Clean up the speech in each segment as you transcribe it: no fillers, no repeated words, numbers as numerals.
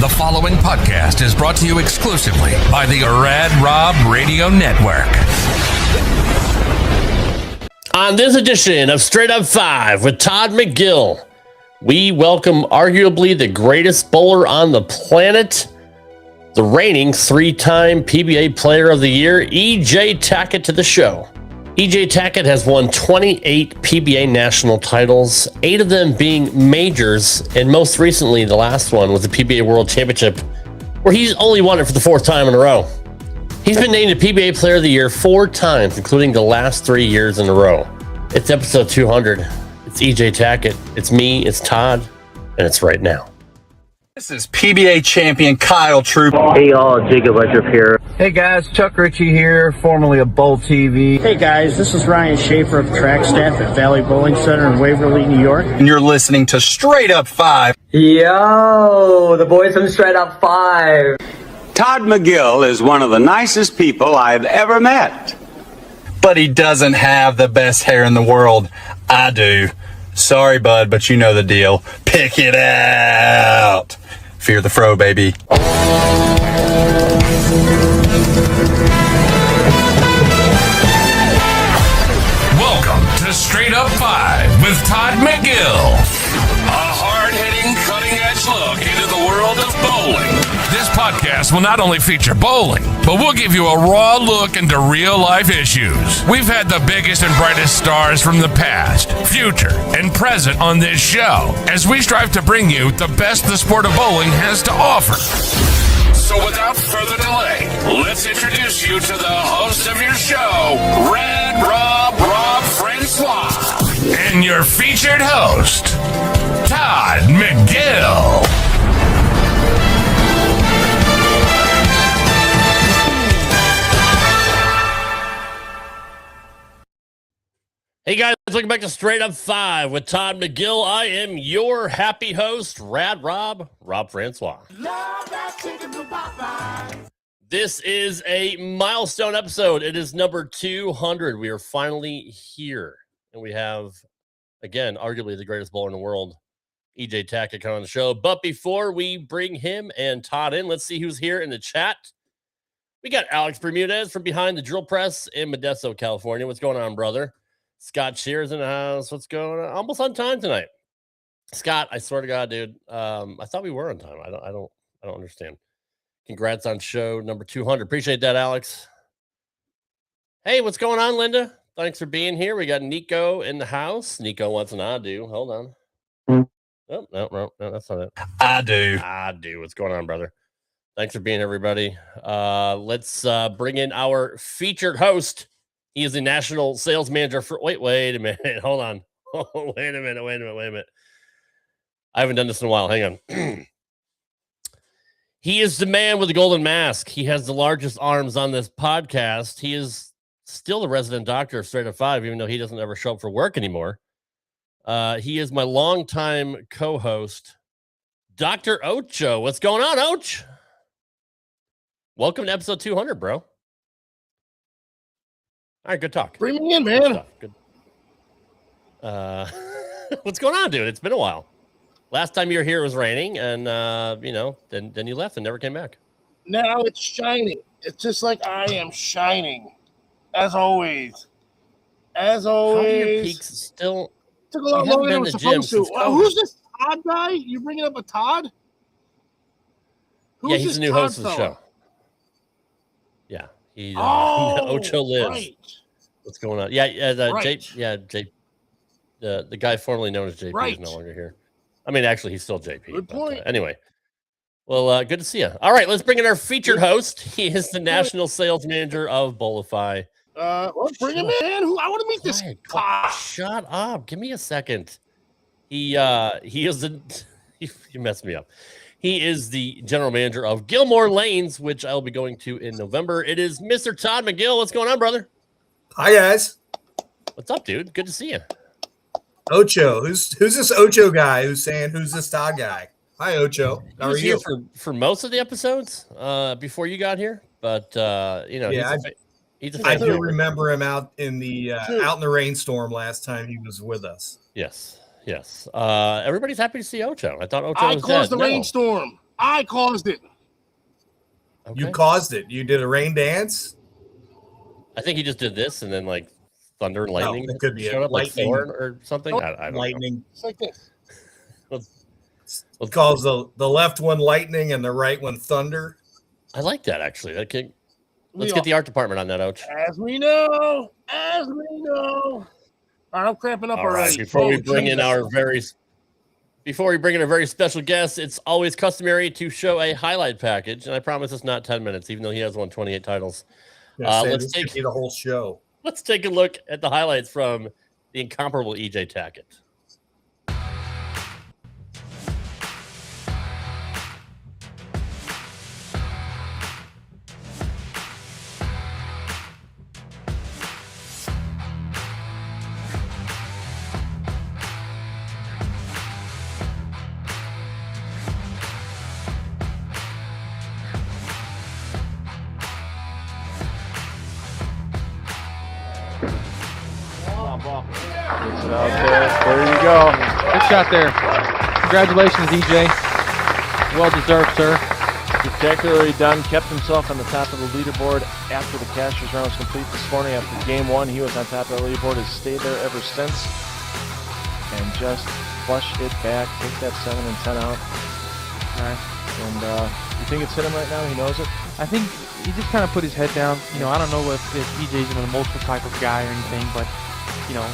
The following podcast is brought to you exclusively by the Rad Rob Radio Network. On this edition of Straight Up 5 with Todd McGill, we welcome arguably the greatest bowler on the planet, the reigning three-time PBA Player of the Year, EJ Tackett, to the show. EJ Tackett has won 28 PBA National Titles, 8 of them being majors, and most recently, the last one was the PBA World Championship, where he's only won it for the 4th time in a row. He's been named the PBA Player of the Year 4 times, including the last 3 years in a row. It's episode 200. It's EJ Tackett. It's me, it's Todd, and it's right now. This is PBA champion Kyle Troop. Hey y'all, Jacob Ledrup here. Hey guys, Chuck Ritchie here, formerly of Bowl TV. Hey guys, this is Ryan Schaefer of track staff at Valley Bowling Center in Waverly, New York. And you're listening to Straight Up 5. Yo, the boys from Straight Up 5. Todd McGill is one of the nicest people I've ever met. But he doesn't have the best hair in the world. I do. Sorry, bud, but you know the deal. Pick it out. Fear the fro, baby. Welcome to Straight Up 5 with Todd McGill. A hard-hitting, cutting-edge look into the world of bowling. This podcast will not only feature bowling, but we'll give you a raw look into real-life issues. We've had the biggest and brightest stars from the past, future, and present on this show, as we strive to bring you the best the sport of bowling has to offer. So without further delay, let's introduce you to the host of your show, Rad Rob Francois, and your featured host, Todd McGill. Hey guys, welcome back to Straight Up 5 with Todd McGill. I am your happy host, Rad Rob Francois. This is a milestone episode. It is number 200. We are finally here. And we have, again, arguably the greatest bowler in the world, EJ Tackett, coming on the show. But before we bring him and Todd in, let's see who's here in the chat. We got Alex Bermudez from behind the drill press in Modesto, California. What's going on, brother? Scott Shear's in the house. What's going on? Almost on time tonight. Scott, I swear to God, dude. I thought we were on time. I don't understand. Congrats on show number 200. Appreciate that, Alex. Hey, what's going on, Linda? Thanks for being here. We got Nico in the house. Nico wants an I do. Hold on. Oh, no, that's not it. I do. What's going on, brother? Thanks for being here, everybody. Let's bring in our featured host. He is the national sales manager for... Wait a minute. Hold on. Oh, wait a minute. I haven't done this in a while. Hang on. He is the man with the golden mask. He has the largest arms on this podcast. He is still the resident doctor of Straight Up 5, even though he doesn't ever show up for work anymore. He is my longtime co-host, Dr. Ocho. What's going on, Och? Welcome to episode 200, bro. All right, good talk. Bring me in, man. Good. What's going on, dude? It's been a while. Last time you were here, it was raining, and then you left and never came back. Now it's shining. It's just like I am shining, as always. How do your peaks still? Took a lot longer than it was supposed to. Who's this Todd guy? You bringing up a Todd? Who's he's this the new Todd host of the fella? show. Yeah, he Oh, Ocho lives. right. What's going on? Yeah, Right. the guy formerly known as JP Right. is no longer here. I mean, actually, he's still JP. Good but, point. anyway, well, good to see you. All right, let's bring in our featured host. He is the national sales manager of Bolify. Well, bring him in. I want to meet this guy. Shut up. Give me a second. He is you messed me up. He is the general manager of Gilmore Lanes, which I'll be going to in November. It is Mr. Todd McGill. What's going on, brother? Hi guys. What's up, dude? Good to see you. Ocho. Who's this Ocho guy who's saying who's this Todd guy? Hi Ocho. He How are was you? here for most of the episodes before you got here, but Yeah, he's a I fan do favorite. remember him out in the rainstorm last time he was with us. Yes. Everybody's happy to see Ocho. I thought Ocho I was caused dead. the rainstorm. I caused it. Okay. You caused it. You did a rain dance. I think he just did this, and then like thunder and lightning. it could be showed a up like lightning. Thor or something. I don't know. Lightning. It's like this. Let's Calls the left one lightning and the right one thunder. I like that actually. Let's We get the art department on that, Ouch. As we know. All right, I'm cramping up All right. already. Before we bring in Jesus. a very special guest, it's always customary to show a highlight package, and I promise it's not 10 minutes, even though he has won 28 titles. Let's take the whole show. Let's take a look at the highlights from the incomparable EJ Tackett. Gets it out there. There you go. Good shot there. Congratulations, EJ. Well deserved, sir. Spectacularly done. Kept himself on the top of the leaderboard after the Cashers round was complete this morning. After game one, he was on top of the leaderboard. Has stayed there ever since. And just flush it back. Take that 7 and 10 out. All right. And you think it's hit him right now? He knows it? I think he just kind of put his head down. You know, I don't know if EJ's an emotional type of guy or anything, but you know,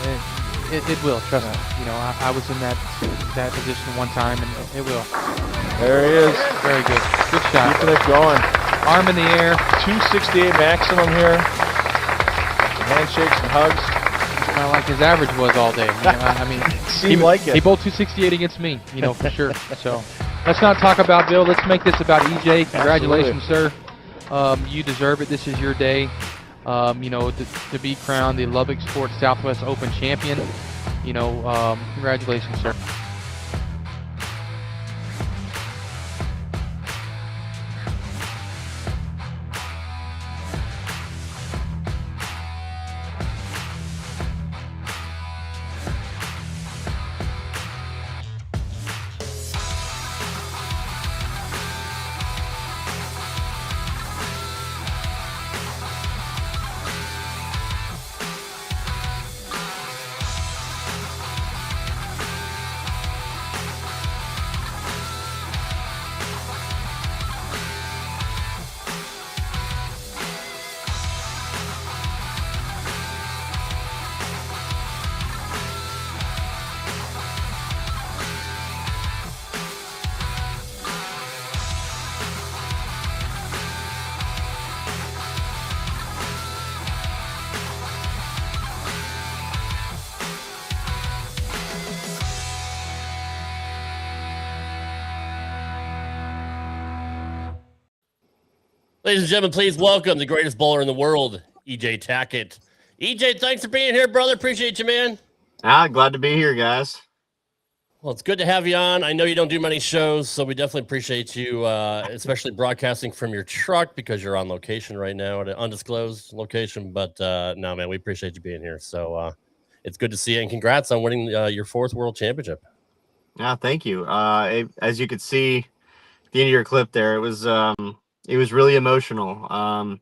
it will. Trust me. You know, I was in that position one time, and it will. There he is. Very good. Good shot. Keeping it going. Arm in the air. 268 maximum here. Handshakes and hugs. Kind of like his average was all day. You know, I mean, Seemed like it. He bowled 268 against me. You know, for sure. So let's not talk about Bill. Let's make this about EJ. Congratulations, sir. You deserve it. This is your day. You know, to be crowned the Lubbock Sports Southwest Open champion. You know, congratulations, sir. Ladies and gentlemen, please welcome the greatest bowler in the world, EJ Tackett. EJ, thanks for being here, brother. Appreciate you, man. Glad to be here, guys. Well, it's good to have you on. I know you don't do many shows, so we definitely appreciate you, especially broadcasting from your truck because you're on location right now at an undisclosed location. But no, man, we appreciate you being here. So it's good to see you, and congrats on winning your 4th World Championship. Yeah, thank you. As you could see at the end of your clip there, it was really emotional.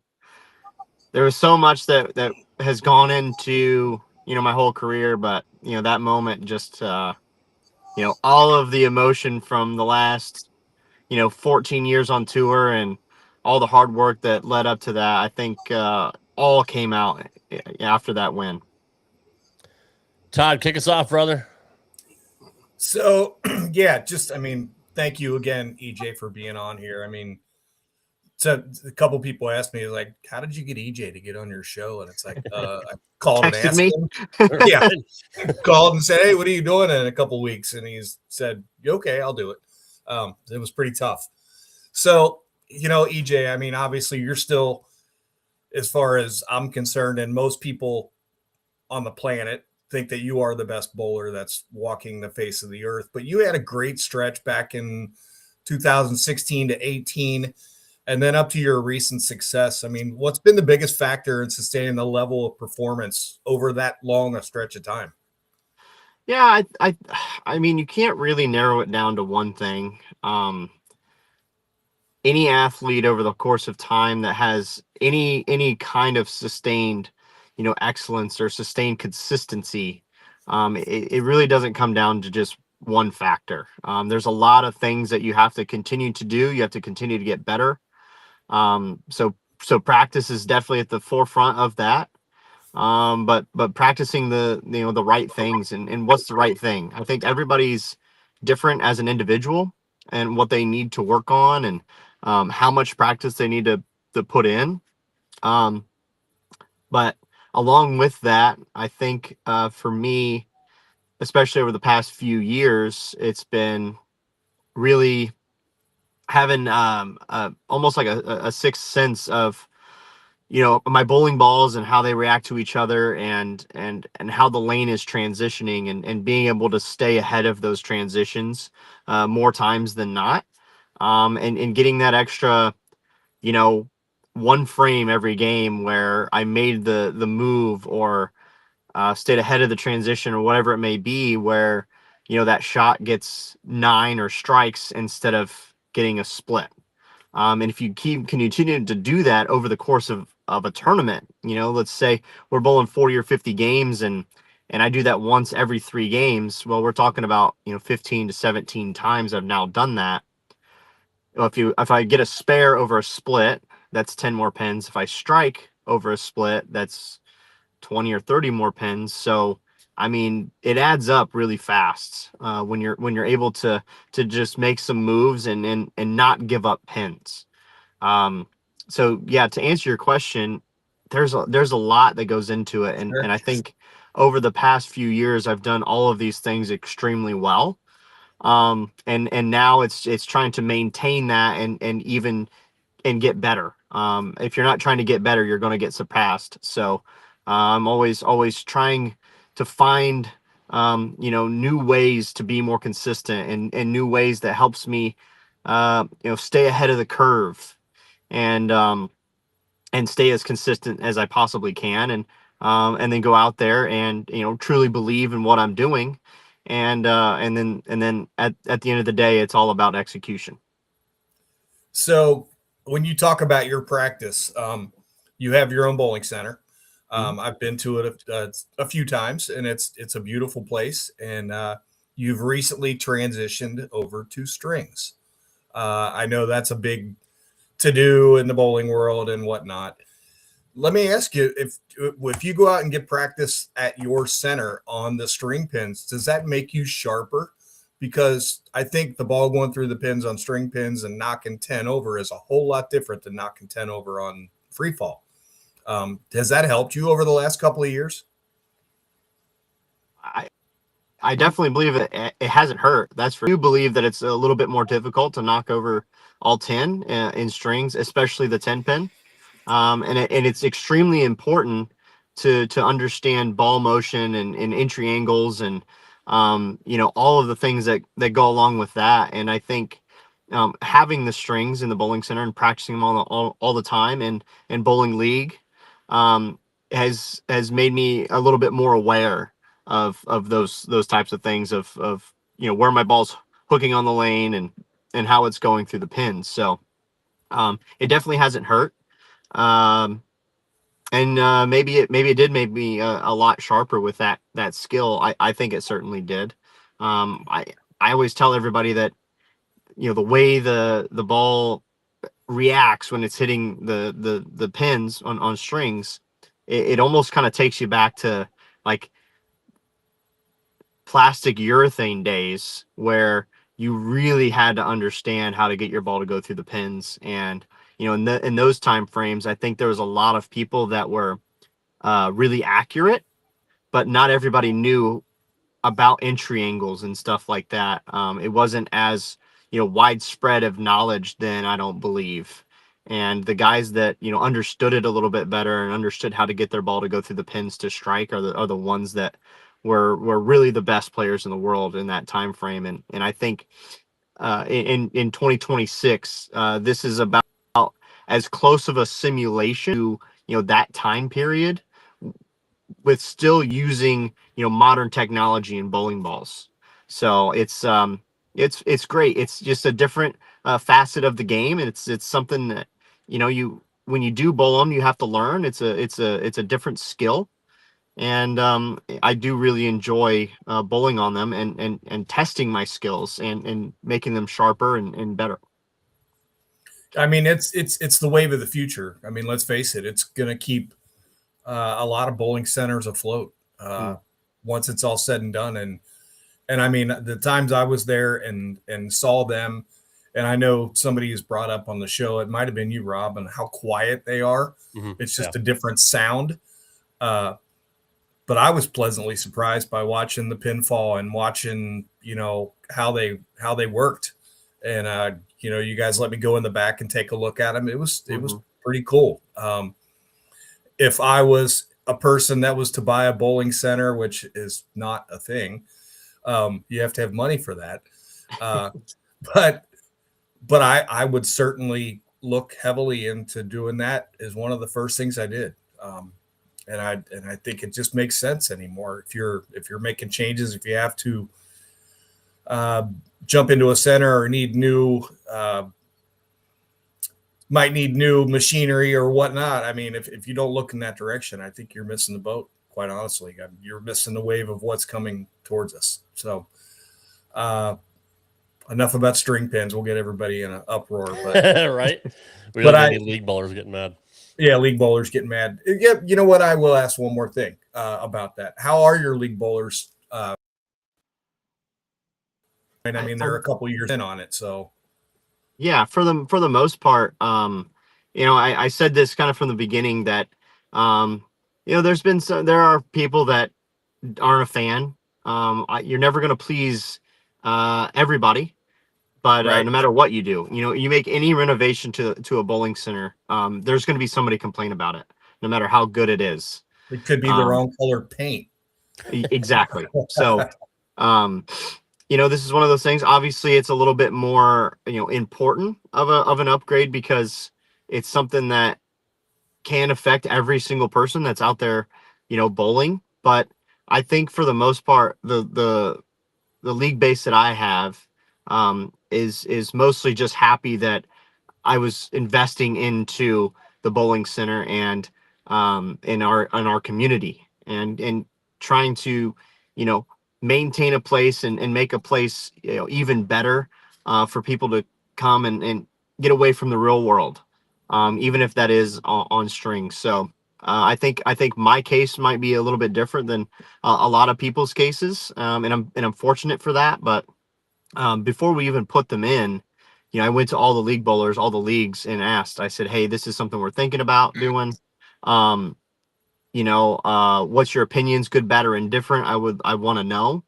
There was so much that has gone into, my whole career, but, that moment just, all of the emotion from the last, 14 years on tour and all the hard work that led up to that, I think all came out after that win. Todd, kick us off, brother. So, yeah, thank you again, EJ, for being on here. So a couple people asked me, like, how did you get EJ to get on your show? And it's like, I called and asked him. Yeah, called and said, hey, what are you doing in a couple weeks? And he's said, okay, I'll do it. It was pretty tough. So, EJ, obviously you're still, as far as I'm concerned, and most people on the planet think that you are the best bowler that's walking the face of the earth. But you had a great stretch back in 2016 to 18, and then up to your recent success. What's been the biggest factor in sustaining the level of performance over that long a stretch of time? Yeah, I mean, you can't really narrow it down to one thing. Any athlete over the course of time that has any kind of sustained, excellence or sustained consistency, it really doesn't come down to just one factor. There's a lot of things that you have to continue to do. You have to continue to get better. So practice is definitely at the forefront of that. But practicing the right things and what's the right thing. I think everybody's different as an individual and what they need to work on and how much practice they need to put in. But along with that, I think for me, especially over the past few years, it's been really having almost like a sixth sense of my bowling balls and how they react to each other and how the lane is transitioning and being able to stay ahead of those transitions more times than not, and getting that extra one frame every game where I made the move or stayed ahead of the transition or whatever it may be, where that shot gets 9 or strikes instead of getting a split. And if you continue to do that over the course of a tournament, let's say we're bowling 40 or 50 games and I do that once every 3 games. Well, we're talking about, 15 to 17 times I've now done that. Well, if I get a spare over a split, that's 10 more pins. If I strike over a split, that's 20 or 30 more pins. So, it adds up really fast when you're able to just make some moves and not give up pins. So yeah, to answer your question, there's a lot that goes into it, and I think over the past few years I've done all of these things extremely well. And now it's trying to maintain that and even get better. If you're not trying to get better, you're going to get surpassed. So I'm always trying to find new ways to be more consistent and new ways that helps me stay ahead of the curve and stay as consistent as I possibly can, and then go out there and truly believe in what I'm doing, and then at the end of the day, it's all about execution. So when you talk about your practice, you have your own bowling center. I've been to it a few times, and it's a beautiful place. And you've recently transitioned over to strings. I know that's a big to-do in the bowling world and whatnot. Let me ask you, if you go out and get practice at your center on the string pins, does that make you sharper? Because I think the ball going through the pins on string pins and knocking 10 over is a whole lot different than knocking 10 over on free fall. Has that helped you over the last couple of years? I definitely believe it hasn't hurt. That's for you. Believe that it's a little bit more difficult to knock over all 10 in strings, especially the 10 pin. And it's extremely important to understand ball motion and entry angles and all of the things that go along with that. And I think having the strings in the bowling center and practicing them all the time and bowling league has made me a little bit more aware of those types of things of where my ball's hooking on the lane and how it's going through the pins. So it definitely hasn't hurt. And maybe it did make me a lot sharper with that skill. I think it certainly did. I always tell everybody that the way the ball reacts when it's hitting the pins on strings, it almost kind of takes you back to like plastic urethane days where you really had to understand how to get your ball to go through the pins. And in those time frames, I think there was a lot of people that were really accurate, but not everybody knew about entry angles and stuff like that. It wasn't as widespread of knowledge then, I don't believe. And the guys that understood it a little bit better and understood how to get their ball to go through the pins to strike are the ones that were really the best players in the world in that time frame. And I think in 2026, this is about as close of a simulation to that time period, with still using modern technology and bowling balls. So it's great. It's just a different facet of the game, and it's something that you when you do bowl them, you have to learn. It's a different skill, and I do really enjoy bowling on them and testing my skills and making them sharper and better. I mean, it's the wave of the future. I mean, let's face it, it's going to keep a lot of bowling centers afloat once it's all said and done. And I mean, the times I was there and saw them, and I know somebody has brought up on the show, it might have been you, Rob, and how quiet they are. It's just a different sound. But I was pleasantly surprised by watching the pinfall and watching, how they worked. And you guys let me go in the back and take a look at them. It was pretty cool. If I was a person that was to buy a bowling center, which is not a thing, you have to have money for that. But I would certainly look heavily into doing that as one of the first things I did. And I think it just makes sense anymore. If you're making changes, if you have to jump into a center or might need new machinery or whatnot. I mean, if you don't look in that direction, I think you're missing the boat, quite honestly. You're missing the wave of what's coming towards us. So enough about string pins. We'll get everybody in an uproar. But, right? We don't need league bowlers getting mad. Yeah, league bowlers getting mad. Yeah, you know what? I will ask one more thing about that. How are your league bowlers? And I mean, they're a couple years in on it, so. Yeah, for the most part, I said this kind of from the beginning that, there are people that aren't a fan. You're never going to please everybody, but no matter what you do, you make any renovation to a bowling center, there's going to be somebody complain about it, no matter how good it is. It could be the wrong color paint. Exactly. So, this is one of those things. Obviously, it's a little bit more, important of an upgrade because it's something that can affect every single person that's out there, bowling. But I think for the most part, the league base that I have is mostly just happy that I was investing into the bowling center and in our community and trying to, maintain a place and make a place even better for people to come and get away from the real world, even if that is on strings. So I think my case might be a little bit different than a lot of people's cases, and I'm fortunate for that. But before we even put them in, I went to all the league bowlers, all the leagues, and asked. I said, "Hey, this is something we're thinking about doing. What's your opinions, good, bad, or indifferent? I want to know,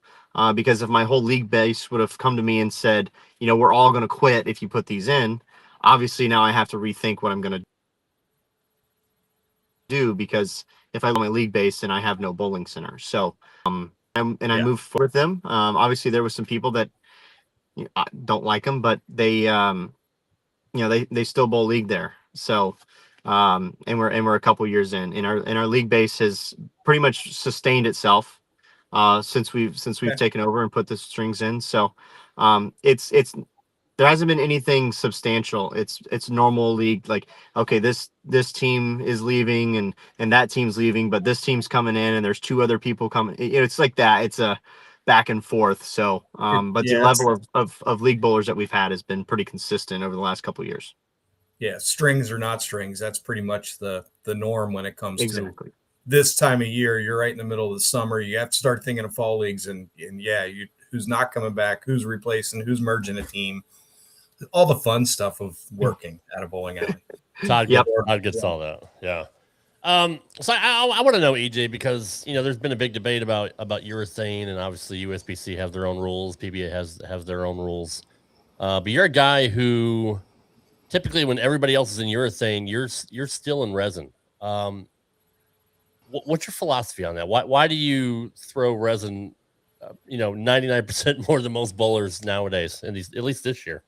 because if my whole league base would have come to me and said, we're all going to quit if you put these in, obviously now I have to rethink what I'm going to do, because if I let my league base and I have no bowling center." So, I moved forward with them. Obviously there was some people that I don't like them, but they, they still bowl league there. So, and we're a couple years in, and our league base has pretty much sustained itself since we've taken over and put the strings in. So it's there hasn't been anything substantial. It's normal league, like, okay, this team is leaving and that team's leaving, but this team's coming in and there's two other people coming. It's like that. back and forth. So, but Yeah, the level of league bowlers that we've had has been pretty consistent over the last couple of years. Yeah, strings or not strings, that's pretty much the norm when it comes to this time of year. You're right in the middle of the summer. You have to start thinking of fall leagues, and yeah, who's not coming back, who's replacing, who's merging a team, all the fun stuff of working at a bowling alley. Todd gets all that. Yeah. So I want to know, EJ, because there's been a big debate about urethane, and obviously USBC have their own rules, PBA has their own rules. But you're a guy who typically, when everybody else is in urethane, you're still in resin. What's your philosophy on that? Why do you throw resin? 99% more than most bowlers nowadays, at least this year.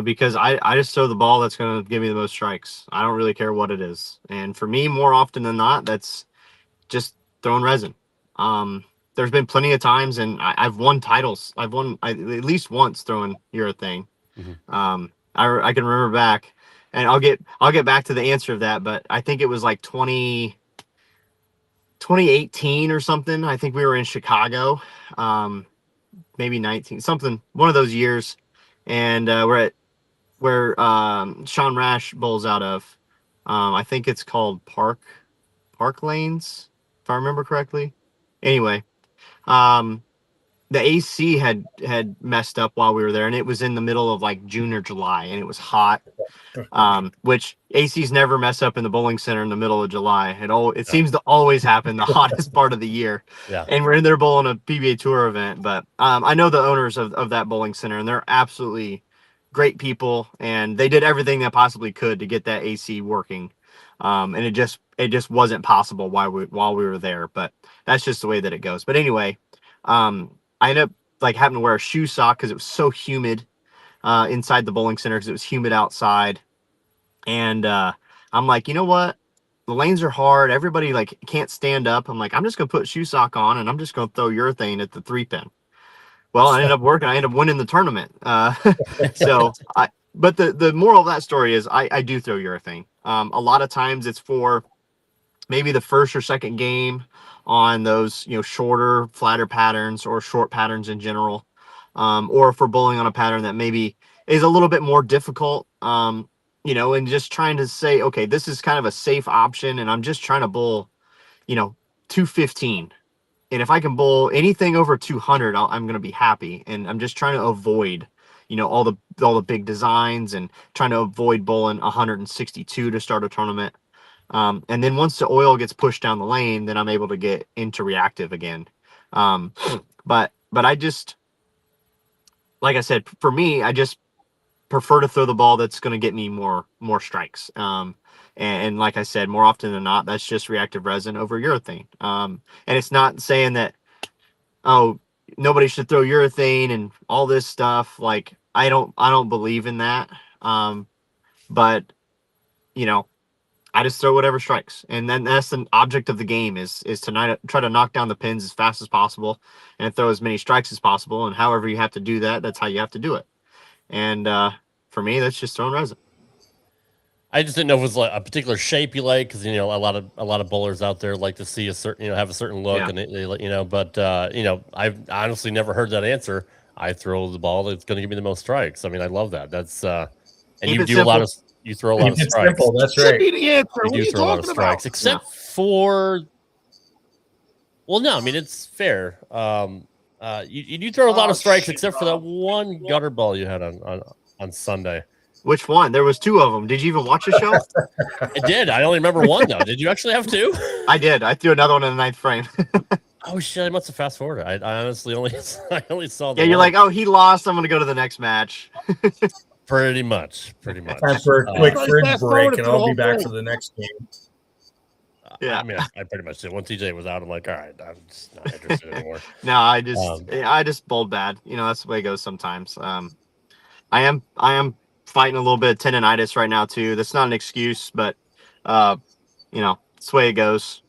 Because I just throw the ball that's going to give me the most strikes. I don't really care what it is. And for me, more often than not, that's just throwing resin. There's been plenty of times, and I've won titles. I've won at least once throwing urethane. Mm-hmm. I can remember back, and I'll get back to the answer of that, but I think it was like 2018 or something. I think we were in Chicago, maybe 19, something, one of those years. And we're at where Sean Rash bowls out of. I think it's called Park Lanes, if I remember correctly. Anyway, the AC had messed up while we were there, and it was in the middle of like June or July, and it was hot. Which ACs never mess up in the bowling center in the middle of July. It seems to always happen the hottest part of the year. Yeah. And we're in there bowling a PBA Tour event, but I know the owners of that bowling center, and they're absolutely great people, and they did everything they possibly could to get that AC working. And it just wasn't possible while we were there, but that's just the way that it goes. But anyway, I ended up like having to wear a shoe sock because it was so humid inside the bowling center, because it was humid outside. And I'm like, you know what? The lanes are hard. Everybody like can't stand up. I'm like, I'm just gonna put shoe sock on, and I'm just gonna throw urethane at the 3-pin. Well, I ended up working. I ended up winning the tournament. But the moral of that story is I do throw urethane. A lot of times it's for maybe the first or second game on those shorter, flatter patterns, or short patterns in general, or for bowling on a pattern that maybe is a little bit more difficult. And just trying to say, okay, this is kind of a safe option, and I'm just trying to bowl, 215. And if I can bowl anything over 200, I'm going to be happy. And I'm just trying to avoid, all the big designs, and trying to avoid bowling 162 to start a tournament. And then once the oil gets pushed down the lane, then I'm able to get into reactive again. But I just, like I said, for me, I just prefer to throw the ball that's going to get me more strikes. And like I said, more often than not, that's just reactive resin over urethane. And it's not saying that, nobody should throw urethane and all this stuff. Like, I don't believe in that. But I just throw whatever strikes. And then that's the object of the game is to try to knock down the pins as fast as possible and throw as many strikes as possible. And however you have to do that, that's how you have to do it. And for me, that's just throwing resin. I just didn't know if it was like a particular shape you like, because a lot of bowlers out there like to see a certain have a certain look, and they But I've honestly never heard that answer. I throw the ball that's going to give me the most strikes. I mean, I love that. That's and you do simple. You throw a lot of strikes. Simple, that's right. You do throw a lot of strikes, except for. Well, no, I mean it's fair. You do throw a lot of strikes, except for that one gutter ball you had on Sunday. Which one? There was two of them. Did you even watch the show? I did. I only remember one though. Did you actually have two? I did. I threw another one in the 9th frame. Oh shit! I must have fast forwarded. I honestly only saw. Yeah, you're like, oh, he lost. I'm gonna go to the next match. Pretty much. Time for a quick fridge break, and I'll be back for the next game. Yeah, I mean, I pretty much did. Once TJ was out, I'm like, all right, I'm just not interested anymore. No, I just bowled bad. That's the way it goes sometimes. I am fighting a little bit of tendonitis right now too. That's not an excuse, but it's the way it goes.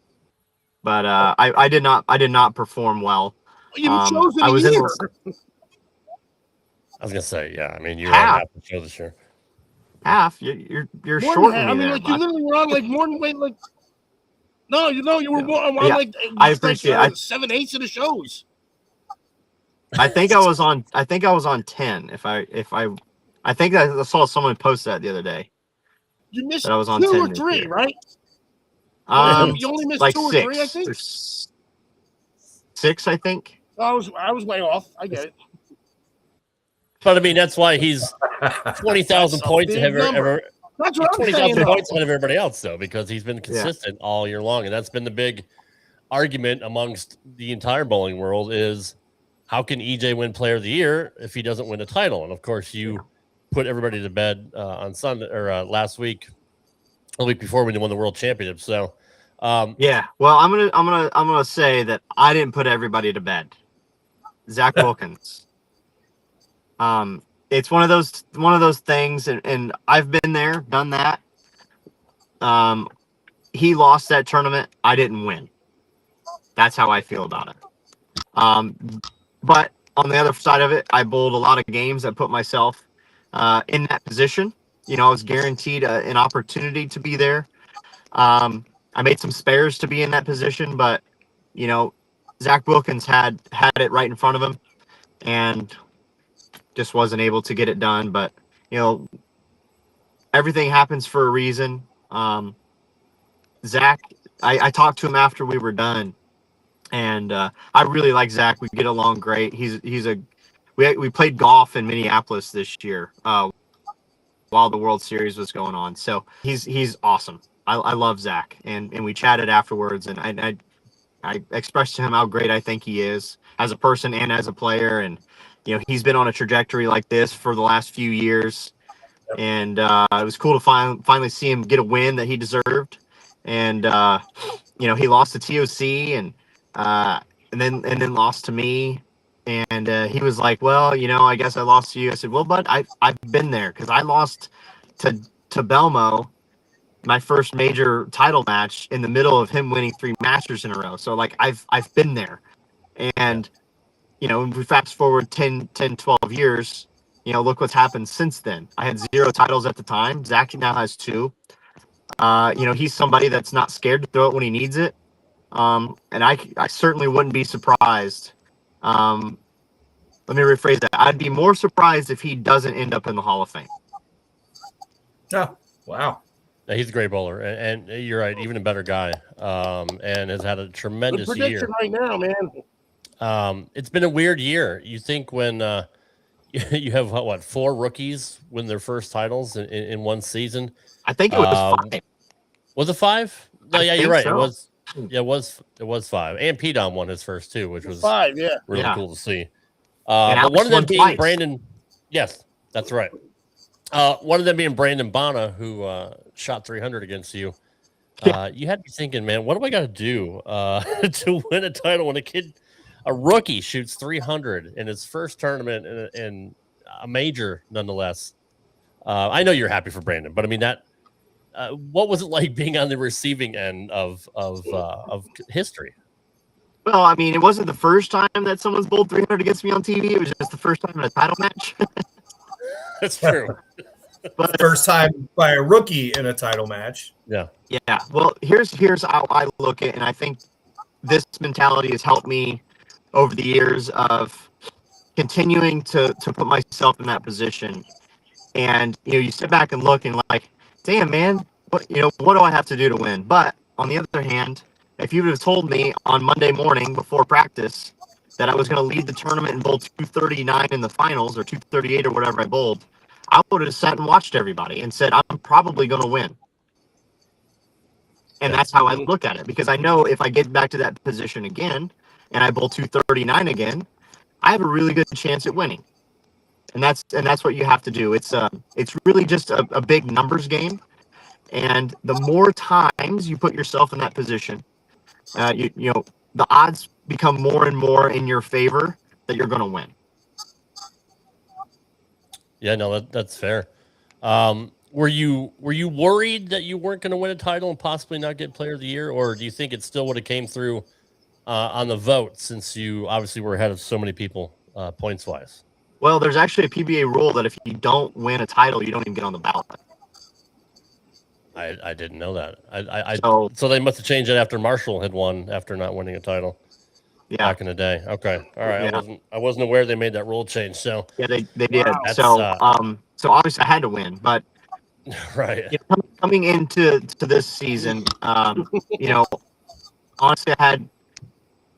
But I did not perform well. I was in. I was gonna say, yeah. I mean, you half the show this year. Half. You're short. I mean, like you literally were on like more than weight. Like, no, you were on like I appreciate it. 7/8 of the shows. I think I was on 10. I think I saw someone post that the other day. You missed That I was on 2 10 or this 3, year. right? You only missed like 2 or 6. 3, I think. There's 6, I think. I was way off. I get it. But I mean, that's why he's 20,000 That's a points big ahead number. of That's what I'm saying. 20,000 though. points ahead of everybody else, though, because he's been consistent all year long, and that's been the big argument amongst the entire bowling world: is how can EJ win Player of the Year if he doesn't win a title? And of course, you put everybody to bed on Sunday or last week, the week before when he won the World Championship. So, Yeah. Well, I'm gonna say that I didn't put everybody to bed. Zach Wilkins. It's one of those things, and I've been there, done that. He lost that tournament. I didn't win. That's how I feel about it. But on the other side of it, I bowled a lot of games that put myself in that position. You know, I was guaranteed an opportunity to be there. I made some spares to be in that position, but you know, Zach Wilkins had it right in front of him, and just wasn't able to get it done. But you know, everything happens for a reason. Zach, I talked to him after we were done, and I really like Zach. We get along great. We played golf in Minneapolis this year while the World Series was going on. So he's awesome. I love Zach, and we chatted afterwards, and I expressed to him how great I think he is as a person and as a player. And you know, he's been on a trajectory like this for the last few years, and it was cool to finally see him get a win that he deserved. And you know, he lost to TOC, and then lost to me. And he was like, "Well, you know, I guess I lost to you." I said, "Well, bud, I've been there, because I lost to Belmo, my first major title match, in the middle of him winning 3 Masters in a row. So like I've been there." And you know, we fast forward 10, 12 years, you know, look what's happened since then. I had 0 titles at the time. Zach now has 2. You know, he's somebody that's not scared to throw it when he needs it. And I certainly wouldn't be surprised. Let me rephrase that. I'd be more surprised if he doesn't end up in the Hall of Fame. Oh, wow. Yeah, he's a great bowler, and you're right, even a better guy, and has had a tremendous Good prediction year. right now, man. It's been a weird year. You think when you have what 4 rookies win their first titles in one season? I think it was 5. Was it 5? No, yeah, you're right. So. It was. Yeah, it was 5. And P-Dom won his first too, which was 5. Yeah, really cool to see. And but one of them being twice. Brandon. Yes, that's right. One of them being Brandon Bana, who shot 300 against you. You had me thinking, man, what do I got to do to win a title when a rookie shoots 300 in his first tournament in a major, nonetheless? I know you're happy for Brandon, but I mean that. What was it like being on the receiving end of history? Well, I mean, it wasn't the first time that someone's bowled 300 against me on TV. It was just the first time in a title match. That's true. But First time by a rookie in a title match. Yeah. yeah, well, here's how I look at it, and I think this mentality has helped me over the years of continuing to put myself in that position. And you know, you sit back and look and like, damn, man, what do I have to do to win? But on the other hand, if you would have told me on Monday morning before practice that I was going to lead the tournament and bowl 239 in the finals, or 238 or whatever I bowled, I would have sat and watched everybody and said, I'm probably going to win. And that's how I look at it, because I know if I get back to that position again and I bowl 239 again, I have a really good chance at winning. And that's what you have to do. It's really just a big numbers game. And the more times you put yourself in that position, you know, the odds become more and more in your favor that you're going to win. Yeah, no, that's fair. Were you worried that you weren't going to win a title and possibly not get Player of the Year, or do you think it still would have came through on the vote, since you obviously were ahead of so many people points wise? Well, there's actually a PBA rule that if you don't win a title, you don't even get on the ballot. I didn't know that. So they must have changed it after Marshall had won after not winning a title. back in the day. Okay, all right. Yeah. I wasn't aware they made that rule change. So Yeah, they did. That's, So obviously I had to win, but right. Coming into this season, honestly, I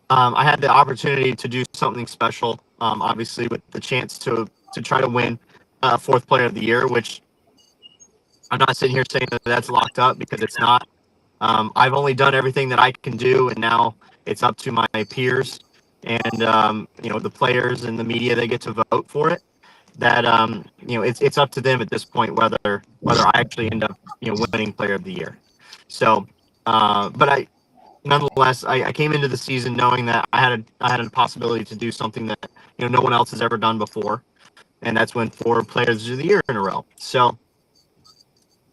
had the opportunity to do something special. Obviously, with the chance to try to win fourth player of the year, which I'm not sitting here saying that that's locked up, because it's not. I've only done everything that I can do, and now it's up to my peers and the players and the media. They get to vote for it. That it's up to them at this point whether I actually end up winning player of the year. So, but nonetheless, I came into the season knowing that I had a possibility to do something that no one else has ever done before, and that's win 4 players of the year in a row. So,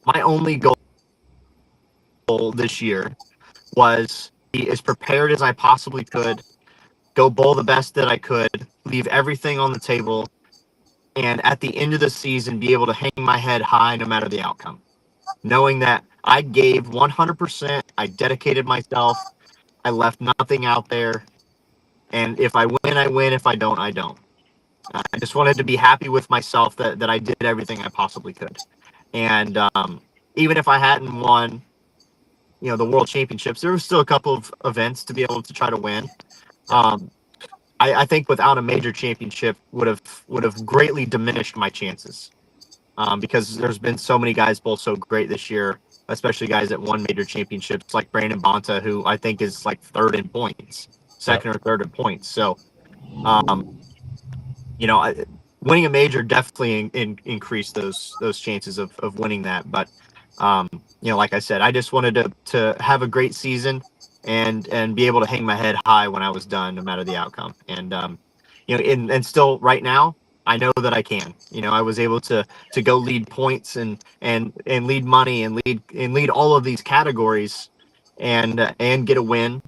my only goal this year was be as prepared as I possibly could, go bowl the best that I could, leave everything on the table, and at the end of the season be able to hang my head high no matter the outcome, knowing that I gave 100%, I dedicated myself, I left nothing out there, and if I win, I win. If I don't, I don't. I just wanted to be happy with myself that I did everything I possibly could. And even if I hadn't won, the World Championships, there was still a couple of events to be able to try to win. I think without a major championship would have greatly diminished my chances, because there's been so many guys both so great this year, especially guys that won major championships like Brandon Bonta, who I think is like third in points, second or third in points. So, winning a major definitely increased those chances of winning that. But like I said, I just wanted to have a great season and be able to hang my head high when I was done, no matter the outcome. And and still right now, I know that I can. I was able to go lead points and lead money and lead all of these categories and get a win.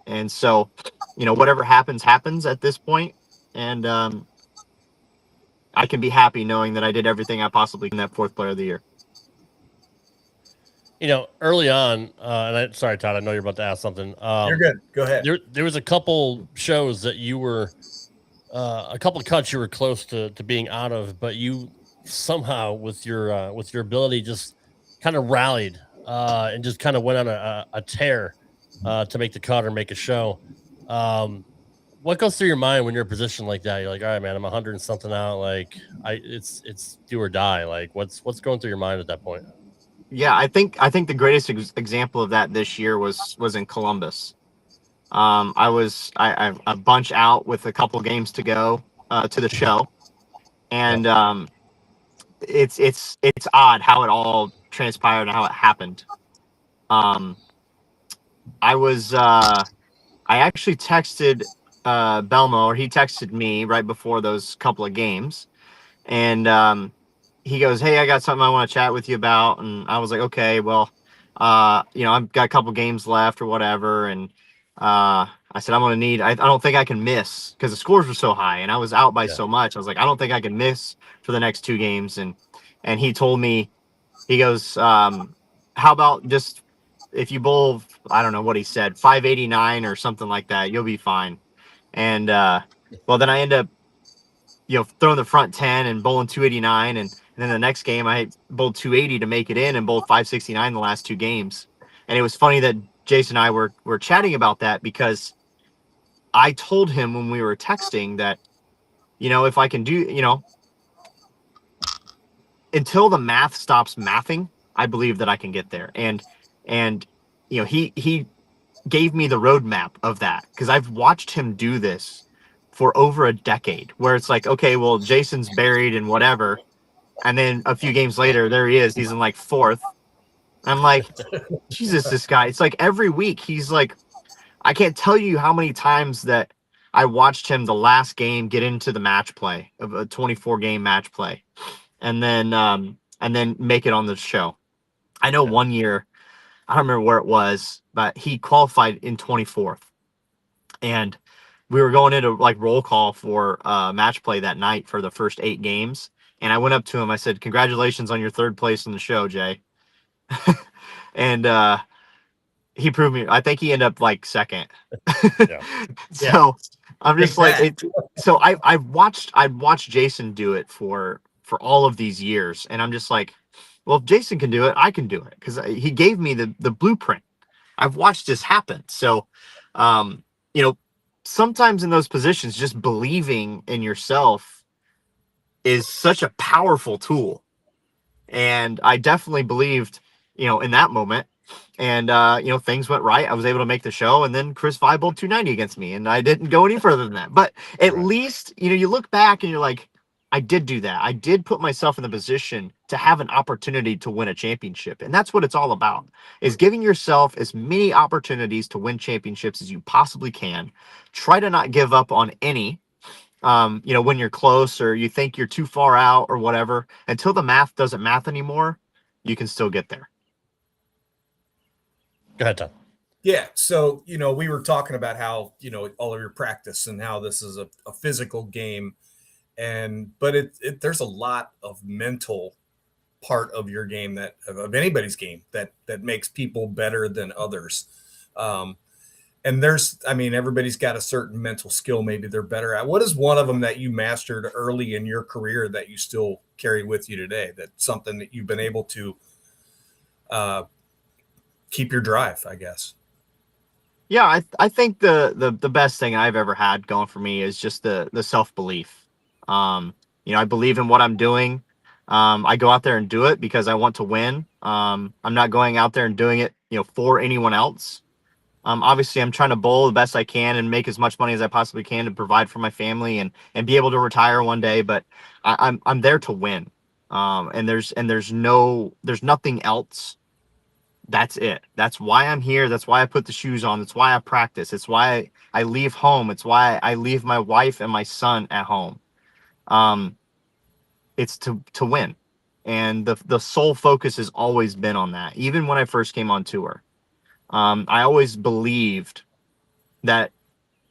And so, whatever happens at this point, and I can be happy knowing that I did everything I possibly can in that fourth player of the year. Early on, and sorry, Todd, I know you're about to ask something. You're good. Go ahead. There was a couple shows that you were, a couple of cuts you were close to being out of, but you somehow with your ability just kind of rallied and just kind of went on a tear to make the cut or make a show. What goes through your mind when you're in a position like that? You're like, all right, man, I'm 100 and something out. Like, it's do or die. Like, what's going through your mind at that point? Yeah, I think the greatest example of that this year was in Columbus. I was a bunch out with a couple games to go to the show, and it's odd how it all transpired and how it happened. I actually texted Belmo, or he texted me right before those couple of games, and he goes, "Hey, I got something I want to chat with you about." And I was like, "Okay, well, I've got a couple games left or whatever." And I said, I don't think I can miss, because the scores were so high and I was out by so much. I was like, I don't think I can miss for the next 2 games. And he told me, he goes, how about just if you bowl, I don't know what he said, 589 or something like that, you'll be fine. And well, then I end up throwing the front 10 and bowling 289, and then the next game I bowled 280 to make it in and bowled 569 the last 2 games. And it was funny that Jason and I were chatting about that, because I told him when we were texting that, if I can do, until the math stops mathing, I believe that I can get there. And he gave me the roadmap of that, because I've watched him do this for over a decade, where it's like, okay, well, Jason's buried and whatever, and then a few games later, there he is. He's in like 4th. I'm like, Jesus, this guy. It's like every week he's like, I can't tell you how many times that I watched him the last game get into the match play of a 24-game match play, and then make it on the show. I know one year, I don't remember where it was, but he qualified in 24th, and we were going into like roll call for match play that night for the first 8 games. And I went up to him. I said, "Congratulations on your 3rd place in the show, Jay." And he proved me. I think he ended up like second. Yeah. So I'm just like, Exact. so I've watched Jason do it for all of these years, and I'm just like, well, if Jason can do it, I can do it, because he gave me the blueprint. I've watched this happen. So, you know, sometimes in those positions, just believing in yourself is such a powerful tool. And I definitely believed, in that moment. And, things went right. I was able to make the show. And then Chris Vi bowled 290 against me. And I didn't go any further than that. But at least, you look back and you're like, I did do that. I did put myself in the position to have an opportunity to win a championship. And that's what it's all about, is giving yourself as many opportunities to win championships as you possibly can. Try to not give up on any, when you're close or you think you're too far out or whatever. Until the math doesn't math anymore, you can still get there. Go ahead, Tom. Yeah. So, we were talking about how, all of your practice and how this is a physical game. But there's a lot of mental part of your game, that of anybody's game, that makes people better than others. And everybody's got a certain mental skill maybe they're better at. What is one of them that you mastered early in your career that you still carry with you today? That's something that you've been able to keep your drive, I guess. Yeah, I think the best thing I've ever had going for me is just the self-belief. I believe in what I'm doing. I go out there and do it because I want to win. I'm not going out there and doing it, for anyone else. Obviously I'm trying to bowl the best I can and make as much money as I possibly can to provide for my family and be able to retire one day. But I'm there to win. And there's nothing else. That's it. That's why I'm here. That's why I put the shoes on. That's why I practice. It's why I leave home. It's why I leave my wife and my son at home. It's to win. And the sole focus has always been on that. Even when I first came on tour, I always believed that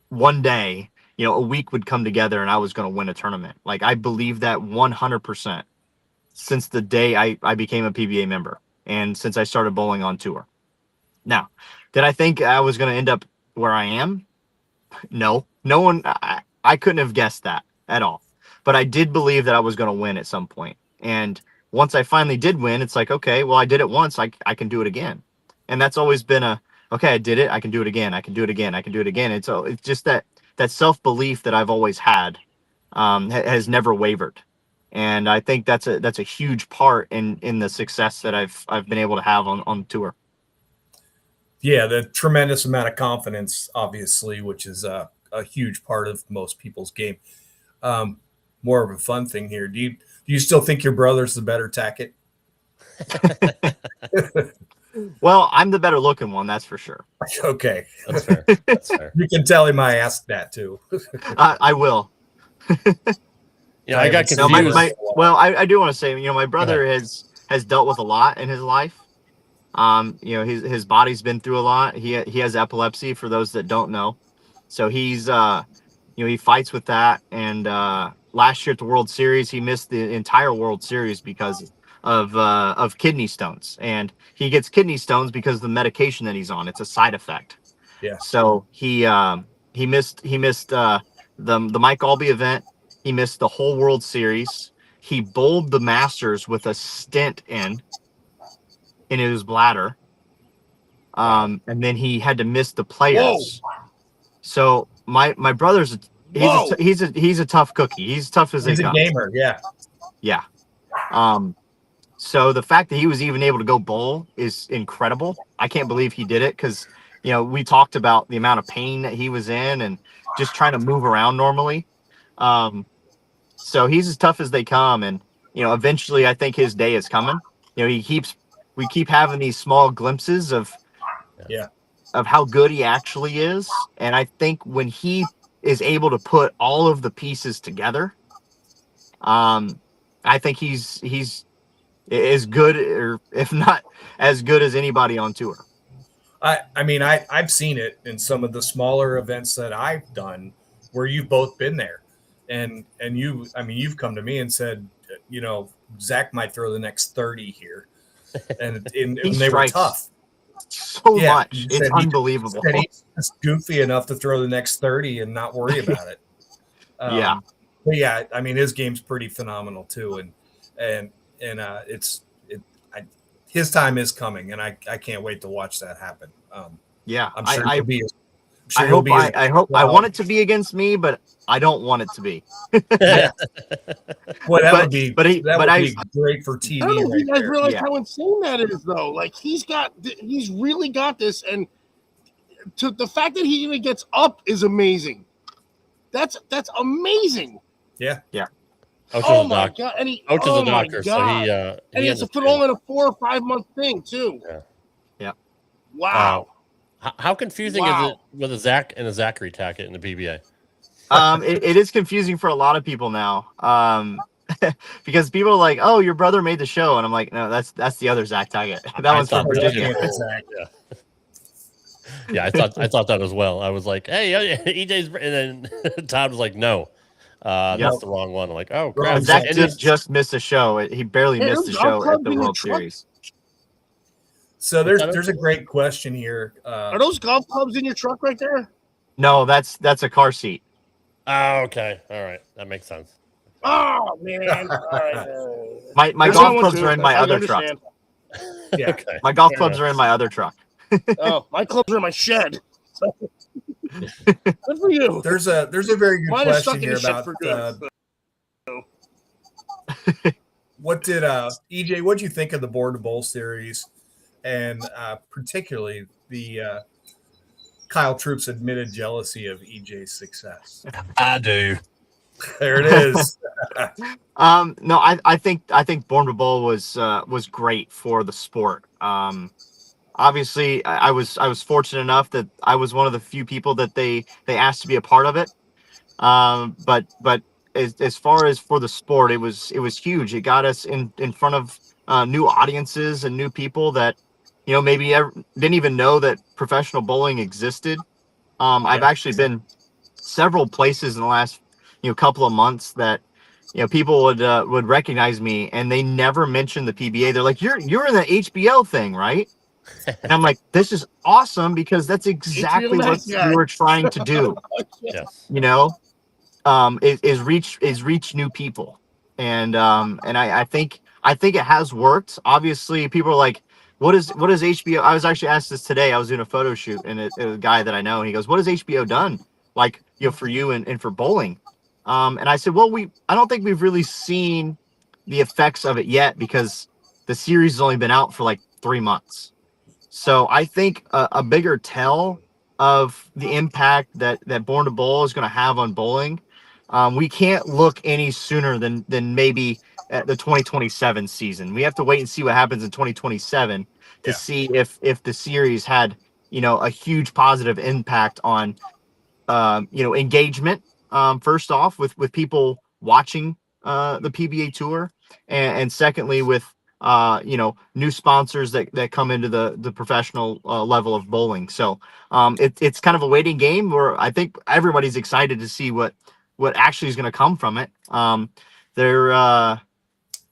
one day, a week would come together and I was going to win a tournament. Like, I believe that 100% since the day I became a PBA member and since I started bowling on tour. Now, did I think I was going to end up where I am? No one, I couldn't have guessed that at all. But I did believe that I was going to win at some point. And once I finally did win, it's like, okay, well, I did it once. I can do it again. And that's always been okay, I did it. I can do it again. I can do it again. I can do it again. It's just that self-belief that I've always had has never wavered. And I think that's a huge part in the success that I've been able to have on tour. Yeah, the tremendous amount of confidence, obviously, which is a huge part of most people's game. More of a fun thing here. Do you still think your brother's the better Tackett? Well, I'm the better looking one, that's for sure. Okay. That's fair. That's fair. You can tell him I asked that too. I will. Yeah, I got confused. I do want to say, my brother has dealt with a lot in his life. His body's been through a lot. He has epilepsy, for those that don't know. So he's he fights with that. And last year at the World Series, he missed the entire World Series because of kidney stones. And he gets kidney stones because of the medication that he's on. It's a side effect. Yeah. So he missed the Mike Albee event. He missed the whole World Series. He bowled the Masters with a stent in his bladder. And then he had to miss the Players. Whoa. So my brother's he's a tough cookie. He's tough as they come. He's a gamer, yeah. Yeah. So the fact that he was even able to go bowl is incredible. I can't believe he did it because, we talked about the amount of pain that he was in and just trying to move around normally. So he's as tough as they come. And, eventually I think his day is coming. We keep having these small glimpses of how good he actually is. And I think when he is able to put all of the pieces together, I think he's as good, or if not as good as anybody on tour. I've seen it in some of the smaller events that I've done where you've both been there, and you've come to me and said, Zach might throw the next 30 here, and they were tough. so Yeah, much. he It's said unbelievable. He's goofy enough to throw the next 30 and not worry about it. Yeah. But yeah, I mean, his game's pretty phenomenal too, his time is coming, and I can't wait to watch that happen. Yeah, I'm sure I he'll be. I want it to be against me, but I don't want it to be. Yeah. Boy, that would be be great for TV. I don't know if you guys realize Yeah. how insane that is, though. Like he's really got this, and to the fact that he even gets up is amazing. That's amazing. Yeah. Oh my god! And he, Coach is a doctor, so he and it's all in a 4 or 5 month thing too. Yeah. Wow. How confusing is it with a Zach and a Zachary Tackett in the PBA? It is confusing for a lot of people now. Because people are like, "Oh, your brother made the show," and I'm like, "No, that's the other Zach Tackett. That one's from Virginia." Yeah, I thought that as well. I was like, "Hey, EJ's," and then Todd was like, "No, that's the wrong one." I'm like, "Oh, crap!" Zach did just miss a show. He barely missed the show at the World Series. So there's a great question here. Are those golf clubs in your truck right there? No, that's a car seat. Oh, okay, all right, that makes sense. Oh man! All right. My golf clubs are in my other truck. Yeah, okay. My golf clubs are in my other truck. Oh, my clubs are in my shed. Good for you. There's a very good Mine are question stuck in here the shed about for good. what did EJ? What did you think of the Board to Bowl series, and particularly the Kyle Troop's admitted jealousy of EJ's success? I do. There it is. No, I think Born to Bowl was great for the sport. Obviously, I was fortunate enough that I was one of the few people that they asked to be a part of it. But as far as for the sport, it was huge. It got us in front of new audiences and new people that maybe didn't even know that professional bowling existed. I've actually been several places in the last couple of months that people would recognize me, and they never mentioned the PBA. They're like, you're in the HBL thing, right? And I'm like, this is awesome, because that's exactly what we were trying to do. Yes. Is reach new people, and I think it has worked. Obviously, people are like, what is HBO? I was actually asked this today. I was doing a photo shoot, and a guy that I know, and he goes, what has HBO done for you and for bowling? And I said, well, I don't think we've really seen the effects of it yet, because the series has only been out for like 3 months. So I think a bigger tell of the impact that Born to Bowl is going to have on bowling, we can't look any sooner than maybe at the 2027 season. We have to wait and see what happens in 2027 to see if the series had a huge positive impact on engagement. First off, with people watching the PBA Tour, and secondly with new sponsors that come into the professional level of bowling. So it's kind of a waiting game where I think everybody's excited to see what actually is going to come from it.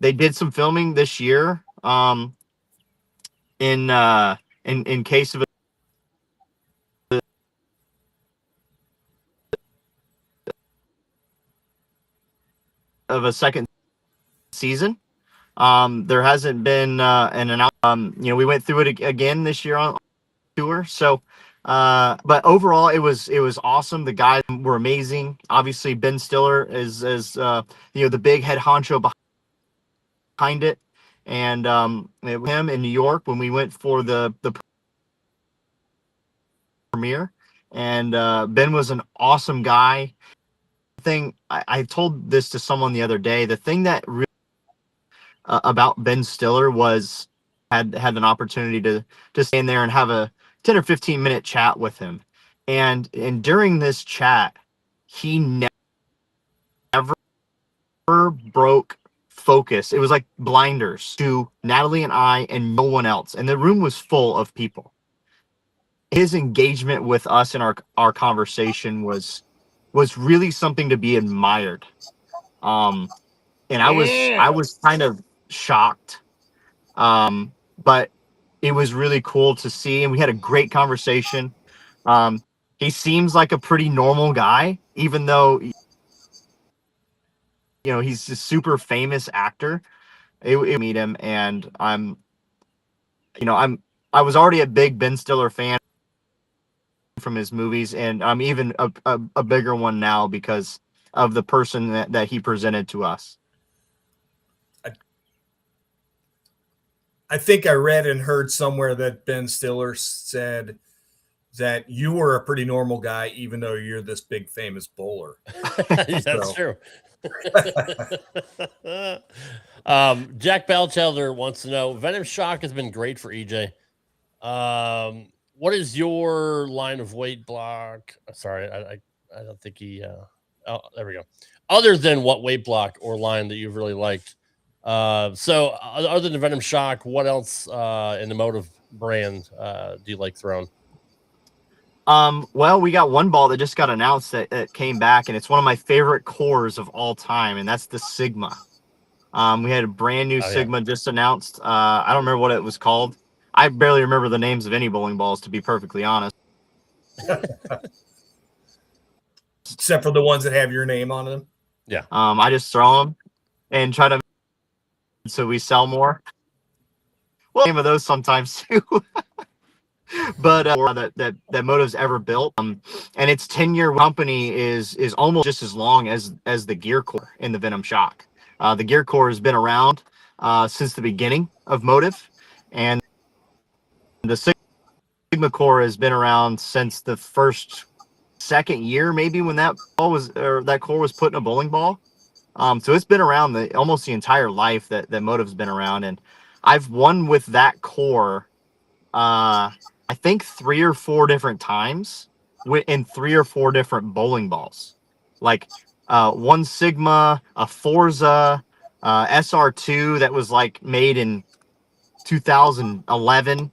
They did some filming this year in case of a second season. There hasn't been an announcement. We went through it again this year on tour. So, but overall, it was awesome. The guys were amazing. Obviously, Ben Stiller is the big head honcho behind it, and with him in New York when we went for the premiere, and Ben was an awesome guy. I told this to someone the other day. The thing that really about Ben Stiller was had an opportunity to stand there and have a 10 or 15 minute chat with him, and during this chat, he never broke focus. It was like blinders to Natalie and I and no one else, and the room was full of people. His engagement with us in our conversation was really something to be admired. And I was kind of shocked. But it was really cool to see, and we had a great conversation. He seems like a pretty normal guy, even though he's a super famous actor. It meet him, and I was already a big Ben Stiller fan from his movies, and I'm even a bigger one now because of the person that he presented to us. I think I read and heard somewhere that Ben Stiller said that you were a pretty normal guy, even though you're this big famous bowler. That's true. Jack Bellchelder wants to know, Venom Shock has been great for EJ. What is your line of weight block? Sorry, I don't think he oh, there we go. Other than what weight block or line that you've really liked. So other than Venom Shock, what else in the Motive brand do you like thrown? Well, we got one ball that just got announced that came back, and it's one of my favorite cores of all time, and that's the Sigma. We had a brand new Sigma just announced. I don't remember what it was called. I barely remember the names of any bowling balls, to be perfectly honest. Except for the ones that have your name on them. Yeah. I just throw them and try to so we sell more. Well, name of those sometimes too. But that Motive's ever built, and its 10-year company is almost just as long as the gear core in the Venom Shock. The gear core has been around since the beginning of Motive, and the Sigma core has been around since the second year, maybe, when that core was put in a bowling ball. So it's been around almost the entire life that Motive's been around, and I've won with that core. I think 3 or 4 different times in 3 or 4 different bowling balls, like one Sigma, a Forza, SR2 that was like made in 2011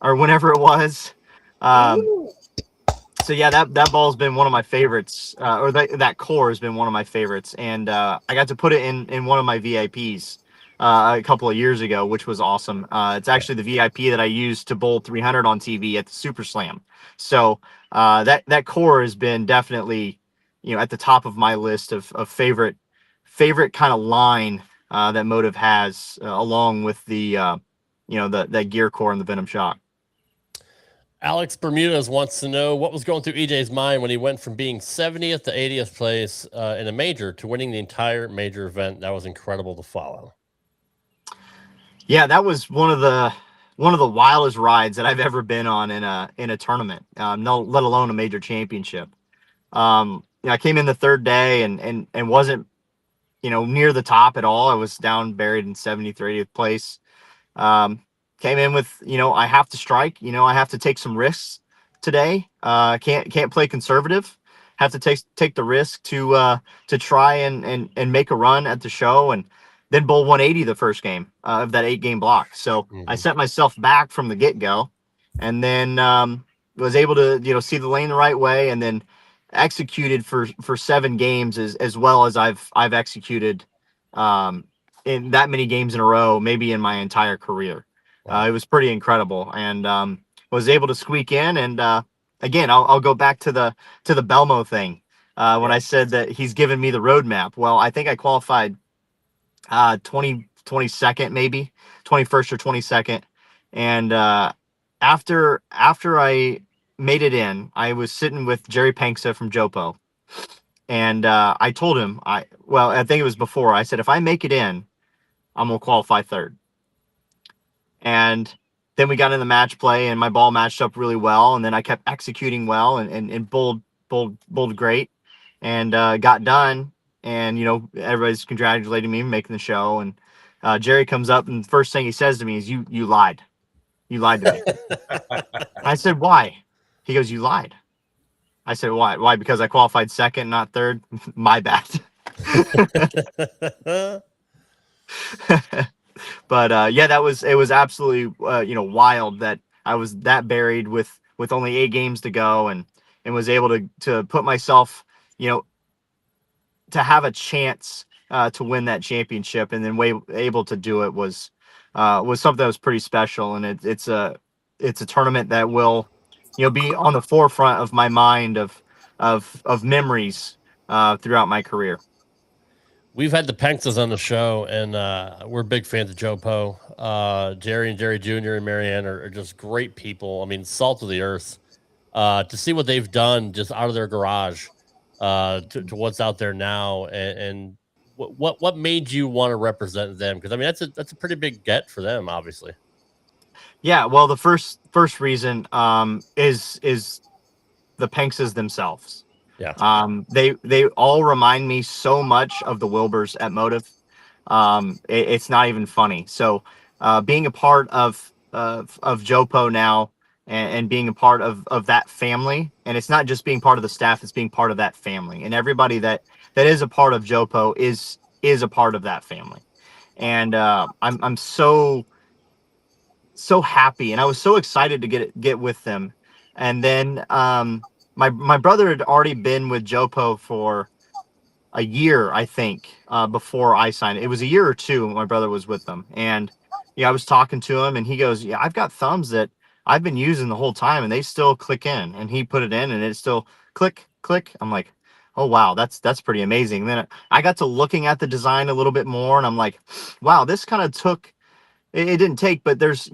or whenever it was. So yeah, that ball's been one of my favorites, or that core has been one of my favorites, and I got to put it in one of my VIPs a couple of years ago, which was awesome. It's actually the VIP that I used to bowl 300 on TV at the Super Slam. So that core has been definitely, at the top of my list of favorite kind of line that Motive has, along with the that gear core and the Venom Shock. Alex Bermudez wants to know what was going through EJ's mind when he went from being 70th to 80th place in a major to winning the entire major event. That was incredible to follow. Yeah, that was one of the wildest rides that I've ever been on in a tournament, no, let alone a major championship. I came in the third day and wasn't, near the top at all. I was down, buried in 70th or 80th place. Came in with, I have to strike, I have to take some risks today. Can't play conservative. Have to take the risk to try and make a run at the show, and then bowl 180 the first game of that 8-game block. So I set myself back from the get-go, and then was able to see the lane the right way, and then executed for 7 games as well as I've executed in that many games in a row, maybe in my entire career. It was pretty incredible, and was able to squeak in. And again, I'll go back to the Belmo thing when I said that he's given me the roadmap. Well, I think I qualified 22nd, maybe 21st or 22nd, and after I made it in, I was sitting with Jerry Panksa from Jopo, and I told him, I think it was before, I said, if I make it in, I'm gonna qualify 3rd. And then we got in the match play, and my ball matched up really well, and then I kept executing well and bowled great, and got done. And everybody's congratulating me, making the show, and Jerry comes up, and the first thing he says to me is, you lied. You lied to me. I said, why? He goes, you lied. I said, why? Because I qualified 2nd, not 3rd. My bad. But yeah, it was absolutely wild that I was that buried with only 8 games to go, and was able to put myself, to have a chance to win that championship, and then able to do it was was something that was pretty special, and it's a tournament that will, be on the forefront of my mind of memories throughout my career. We've had the Penxes on the show, and we're big fans of Joe Poe. Jerry and Jerry Jr. and Marianne are just great people. I mean, salt of the earth. To see what they've done just out of their garage to what's out there now, and what made you want to represent them? Because I mean, that's a pretty big get for them, obviously. Yeah, well, the first reason is the Penxes themselves. Yeah. They all remind me so much of the Wilburs at Motive. It's not even funny. So being a part of Jopo now, and being a part of that family, and it's not just being part of the staff, it's being part of that family, and everybody that is a part of Jopo is a part of that family. And I'm so happy, and I was so excited to get with them. And then my brother had already been with Jopo for a year, I think, before I signed. It was a year or two my brother was with them. And I was talking to him, and he goes, yeah, I've got thumbs that I've been using the whole time, and they still click in. And he put it in, and it still click. I'm like, oh wow, that's pretty amazing. Then I got to looking at the design a little bit more, and I'm like, wow, this kind of took, it didn't take, but there's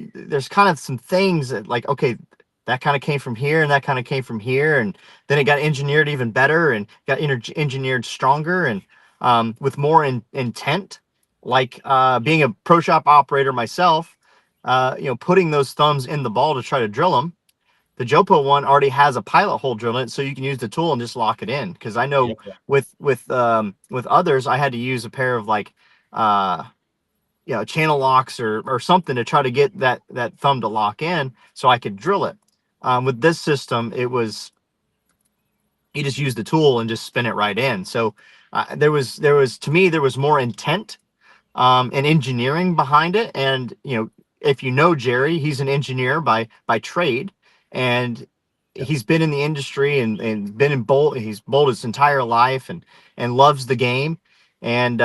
kind of some things that, like, okay, that kind of came from here, and that kind of came from here, and then it got engineered even better, and got engineered stronger, and with more intent. Like being a pro shop operator myself, putting those thumbs in the ball to try to drill them. The Jopo one already has a pilot hole drill in it, so you can use the tool and just lock it in. Because I know with others, I had to use a pair of like channel locks or something to try to get that thumb to lock in so I could drill it. With this system, it was, you just use the tool and just spin it right in. So there was to me, there was more intent and engineering behind it. And if you know Jerry, he's an engineer by trade, and he's been in the industry and been in bolt. He's bowled his entire life and loves the game. And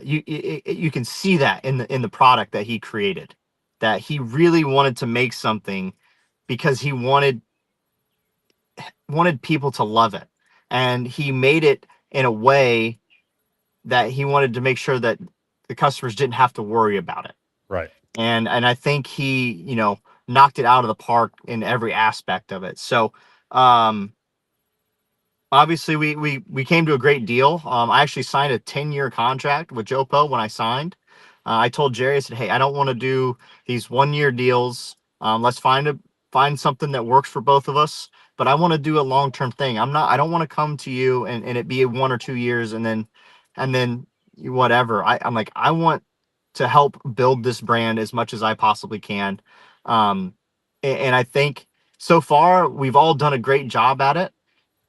you can see that in the product that he created, that he really wanted to make something because he wanted people to love it, and he made it in a way that he wanted to make sure that the customers didn't have to worry about it. Right. And I think he knocked it out of the park in every aspect of it. So obviously we came to a great deal. I actually signed a 10-year contract with Jopo when I signed. I told Jerry, I said, hey, I don't want to do these 1-year deals. Let's find something that works for both of us, but I want to do a long-term thing. I don't want to come to you and it be 1 or 2 years and then whatever. I'm like, I want to help build this brand as much as I possibly can. And I think so far we've all done a great job at it.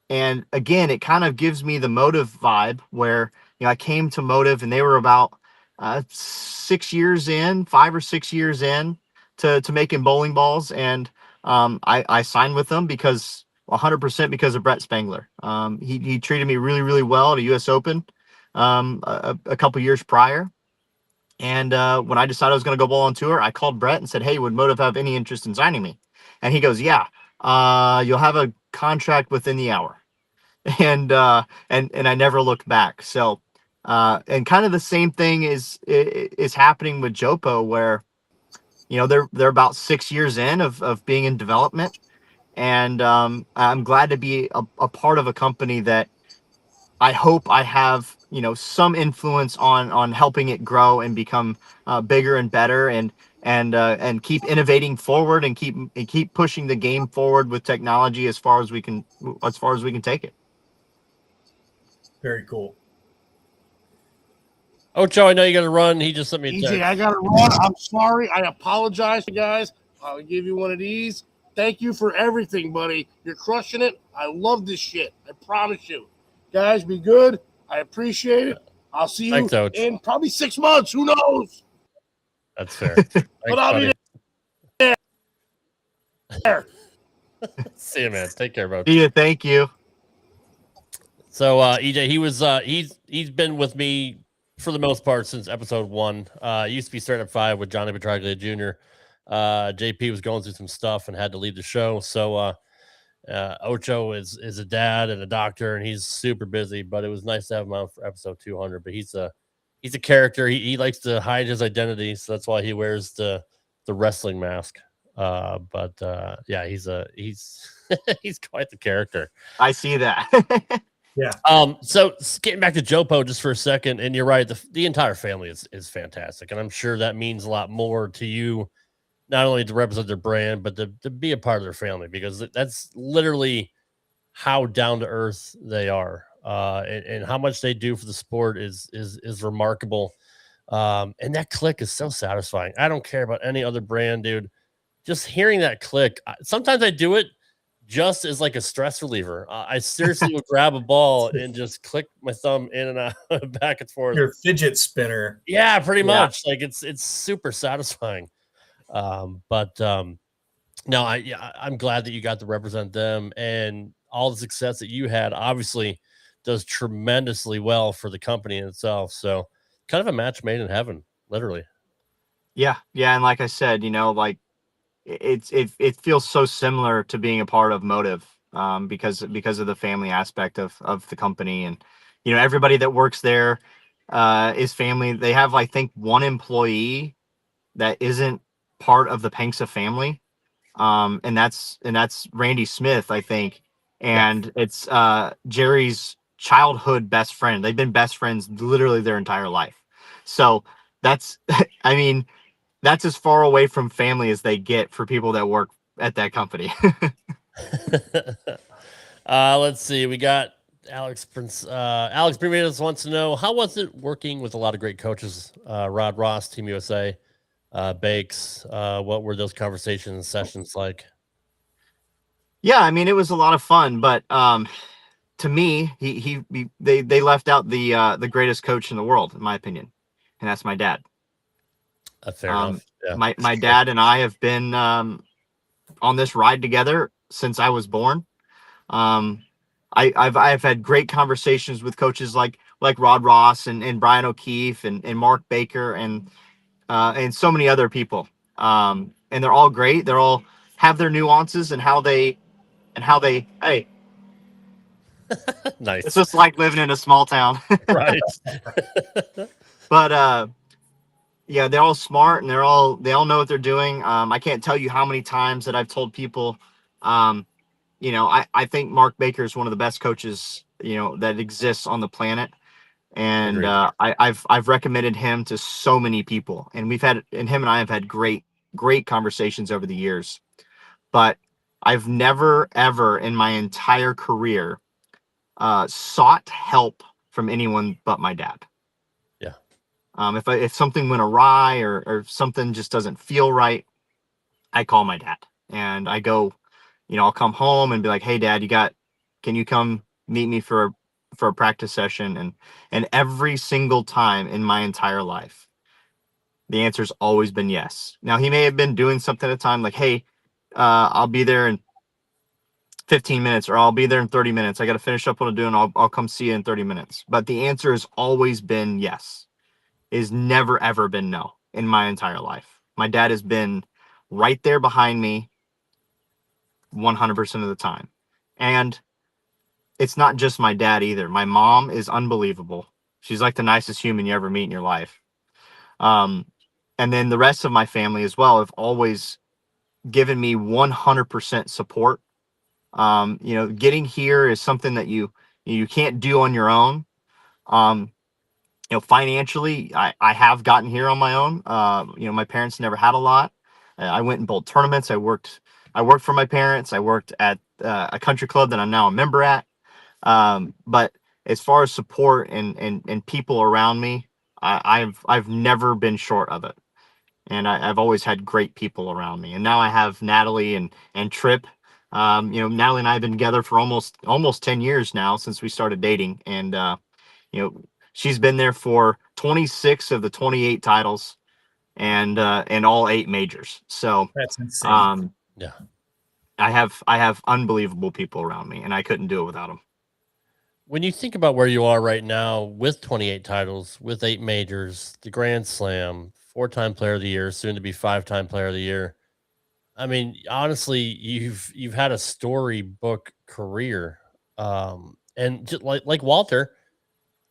And again, it kind of gives me the Motive vibe where, I came to Motive and they were about 5 or 6 years in to making bowling balls. And I signed with them because 100% because of Brett Spangler. He treated me really, really well at a US Open a couple years prior. And when I decided I was going to go bowl on tour, I called Brett and said, hey, would Motive have any interest in signing me? And he goes, yeah, you'll have a contract within the hour. And I never looked back. So and kind of the same thing is happening with Jopo, where they're about 6 years in of being in development. And I'm glad to be a part of a company that I hope I have some influence on helping it grow and become bigger and better, and keep innovating forward, and keep pushing the game forward with technology as far as we can take it. Very cool. Ocho, I know you got to run. He just sent me a text. EJ, I got to run. I'm sorry. I apologize, guys. I'll give you one of these. Thank you for everything, buddy. You're crushing it. I love this shit. I promise you. Guys, be good. I appreciate it. I'll see you in probably 6 months. Who knows? That's fair. Thanks, but I'll be there. See you, man. Take care, bro. See you. Thank you. So EJ, he was he's been with me for the most part since episode 1. It used to be Straight Up 5 with Johnny Petraglia Jr. JP was going through some stuff and had to leave the show. So Ocho is a dad and a doctor, and he's super busy. But it was nice to have him on for episode 200. But he's a character. He likes to hide his identity, so that's why he wears the wrestling mask. Yeah, he's he's quite the character. I see that. Yeah. So getting back to Jopo just for a second, and you're right, the entire family is fantastic, and I'm sure that means a lot more to you, not only to represent their brand, but to be a part of their family, because that's literally how down to earth they are, and how much they do for the sport is remarkable. And that click is so satisfying. I don't care about any other brand, dude. Just hearing that click, sometimes I do it just as like a stress reliever. I seriously would grab a ball and just click my thumb in and out, back and forth. Your fidget spinner. Yeah, pretty much. Like it's super satisfying. No, I'm glad that you got to represent them, and all the success that you had obviously does tremendously well for the company in itself. So kind of a match made in heaven, literally. Yeah. And like I said, like it feels so similar to being a part of Motive, because of the family aspect of the company, and everybody that works there is family. They have, I think, one employee that isn't part of the Panksa family, and that's Randy Smith, I think, and it's Jerry's childhood best friend. They've been best friends literally their entire life. So that's I mean, that's as far away from family as they get for people that work at that company. Let's see. We got Alex Prince. Alex Primatus wants to know, how was it working with a lot of great coaches? Rod Ross, Team USA, Bakes. What were those conversations and sessions like? Yeah, I mean, it was a lot of fun, but to me, they left out the greatest coach in the world, in my opinion, and that's my dad. Fair enough. Yeah. My dad and I have been on this ride together since I was born. I've had great conversations with coaches like Rod Ross and Brian O'Keefe and Mark Baker and so many other people. And they're all great. They're all have their nuances and how they hey. Nice. It's just like living in a small town. Right. But yeah, they're all smart and they all know what they're doing. I can't tell you how many times that I've told people, I think Mark Baker is one of the best coaches, that exists on the planet. And I've recommended him to so many people, and him and I have had great conversations over the years. But I've never, ever in my entire career sought help from anyone but my dad. Yeah. If something went awry or something just doesn't feel right, I call my dad and I go, I'll come home and be like, hey, Dad, can you come meet me for a practice session? And every single time in my entire life, the answer's always been yes. Now, he may have been doing something at a time like, hey, I'll be there in 15 minutes, or I'll be there in 30 minutes. I got to finish up what I'm doing. I'll come see you in 30 minutes. But the answer has always been yes. It's never, ever been no in my entire life. My dad has been right there behind me 100% of the time. And it's not just my dad either. My mom is unbelievable. She's like the nicest human you ever meet in your life. And then the rest of my family as well have always given me 100% support. Getting here is something that you can't do on your own. Financially, I have gotten here on my own. My parents never had a lot. I went in both tournaments. I worked for my parents. I worked at a country club that I'm now a member at. But as far as support and people around me, I've never been short of it. And I've always had great people around me. And now I have Natalie and Trip. Natalie and I have been together for almost 10 years now since we started dating. And, she's been there for 26 of the 28 titles and all 8 majors. So that's insane. Yeah, I have unbelievable people around me, and I couldn't do it without them. When you think about where you are right now with 28 titles, with 8 majors, the Grand Slam, 4-time player of the year, soon to be 5-time player of the year. I mean, honestly, you've had a storybook career. And just like Walter,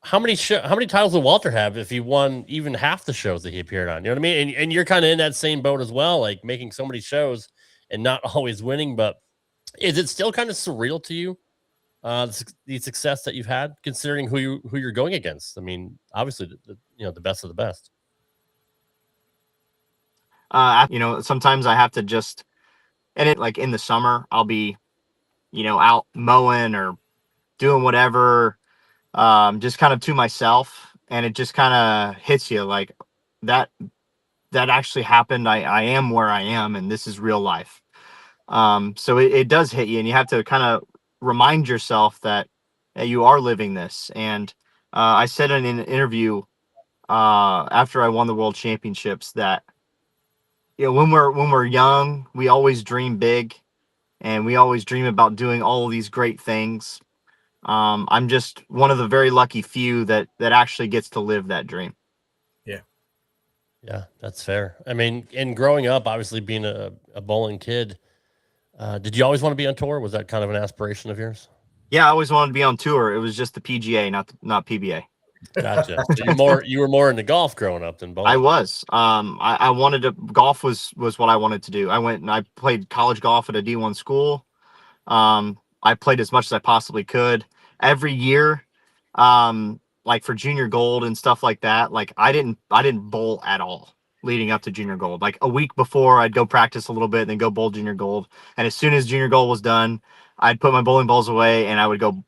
how many titles would Walter have if he won even half the shows that he appeared on? You know what I mean? And you're kind of in that same boat as well, like making so many shows and not always winning. But is it still kind of surreal to you, the success that you've had, considering who you're going against? I mean, obviously, the best of the best. Sometimes I have to just, and it like in the summer, I'll be, out mowing or doing whatever, just kind of to myself. And it just kind of hits you like that actually happened. I am where I am, and this is real life. So it does hit you, and you have to kind of remind yourself that you are living this. And I said in an interview after I won the World Championships that, when we're young, we always dream big, and we always dream about doing all of these great things. I'm just one of the very lucky few that actually gets to live that dream. Yeah, that's fair. I mean, in growing up, obviously being a bowling kid, did you always want to be on tour? Was that kind of an aspiration of yours? Yeah, I always wanted to be on tour. It was just the PGA, not PBA. Gotcha. So you were more into golf growing up than bowling. I was. I wanted to. Golf was what I wanted to do. I went and I played college golf at a D1 school. I played as much as I possibly could every year. Like for junior gold and stuff like that. Like I didn't bowl at all leading up to junior gold. Like a week before, I'd go practice a little bit and then go bowl junior gold. And as soon as junior gold was done, I'd put my bowling balls away and I would go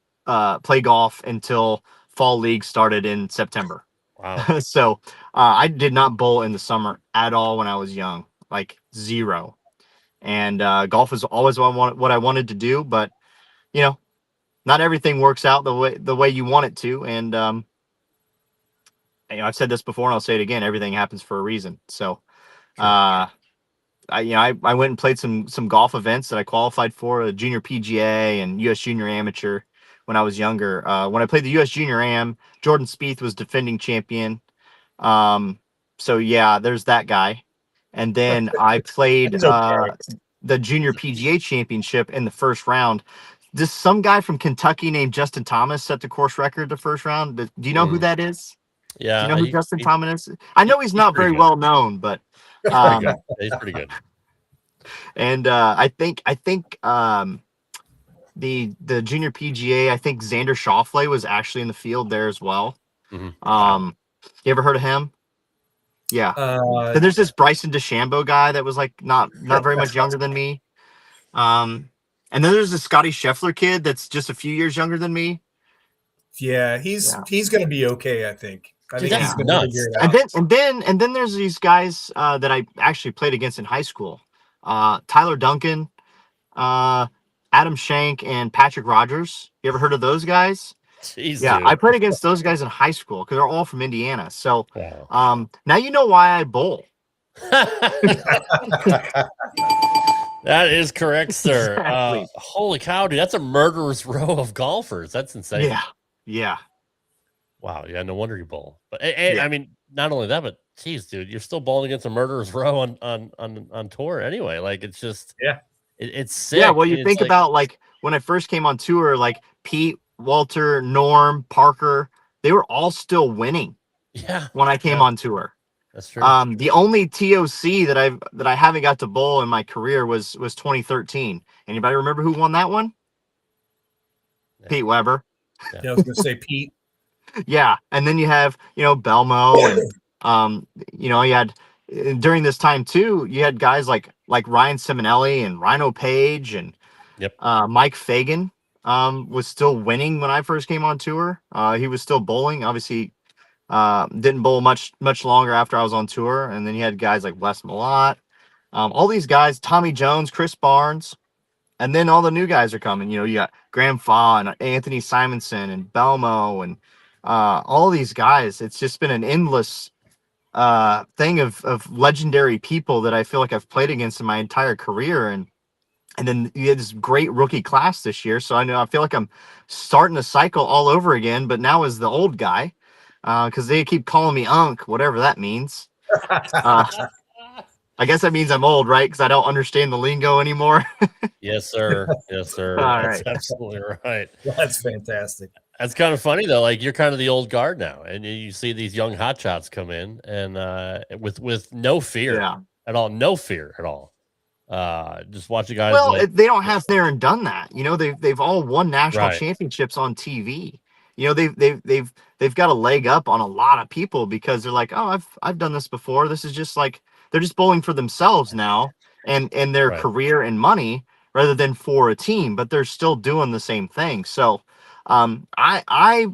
play golf until fall league started in September. Wow. So I did not bowl in the summer at all when I was young, like zero. And golf was always what I wanted to do, but not everything works out the way you want it to. And I've said this before and I'll say it again, everything happens for a reason. So I went and played some golf events that I qualified for, a junior PGA and US Junior Amateur when I was younger. When I played the US Junior Am, Jordan Spieth was defending champion. So yeah, there's that guy. And then I played the Junior PGA Championship in the first round. Some guy from Kentucky named Justin Thomas set the course record the first round. Do you know who that is? Yeah. Do you know who Justin Thomas is? I know he's not very well known, but he's pretty good. And I think the Junior PGA, I think Xander Schauffele was actually in the field there as well. Mm-hmm. You ever heard of him? Yeah. Then there's this Bryson DeChambeau guy that was like not very much younger than me. And then there's this Scotty Scheffler kid that's just a few years younger than me. Yeah, he's going to be okay, I think. I think that's he's going to figure it out. And then there's these guys that I actually played against in high school. Tyler Duncan, Adam Shank, and Patrick Rogers. You ever heard of those guys? Jeez, yeah, dude. I played against those guys in high school because they're all from Indiana. So now you know why I bowl. That is correct, sir. Exactly. Holy cow, dude. That's a murderer's row of golfers. That's insane. Yeah. Yeah. Wow. Yeah. No wonder you bowl. But I mean, not only that, but geez, dude, you're still bowling against a murderer's row on tour anyway. Like it's just it's sick. Yeah. Well, you think about like when I first came on tour, like Pete, Walter, Norm, Parker, they were all still winning. Yeah. When I came on tour. That's true. The only TOC that I haven't got to bowl in my career was 2013. Anybody remember who won that one? Yeah. Pete Weber. Yeah, I was gonna say Pete. Yeah, and then you have Belmo, and you had during this time too. You had guys like Ryan Simonelli and Rhino Page and Mike Fagan was still winning when I first came on tour. He was still bowling, obviously. Didn't bowl much longer after I was on tour, and then you had guys like Wes Malott, all these guys, Tommy Jones, Chris Barnes, and then all the new guys are coming. You got Graham Faw and Anthony Simonson and Belmo and all these guys. It's just been an endless thing of legendary people that I feel like I've played against in my entire career, and And then you had this great rookie class this year. So I feel like I'm starting the cycle all over again, but now as the old guy, because they keep calling me Unc, whatever that means. I guess that means I'm old, right? Because I don't understand the lingo anymore. Yes, sir. Yes, sir. All That's right. absolutely right. That's fantastic. That's kind of funny though. Like you're kind of the old guard now, and you see these young hotshots come in, and with no fear at all, no fear at all. Just watch the guys. Well, they don't have there and done that. You know, they've all won national Right. championships on TV. You know, they've got a leg up on a lot of people because they're like, oh, I've done this before. This is just like they're just bowling for themselves now and their Right. career and money rather than for a team, but they're still doing the same thing. So I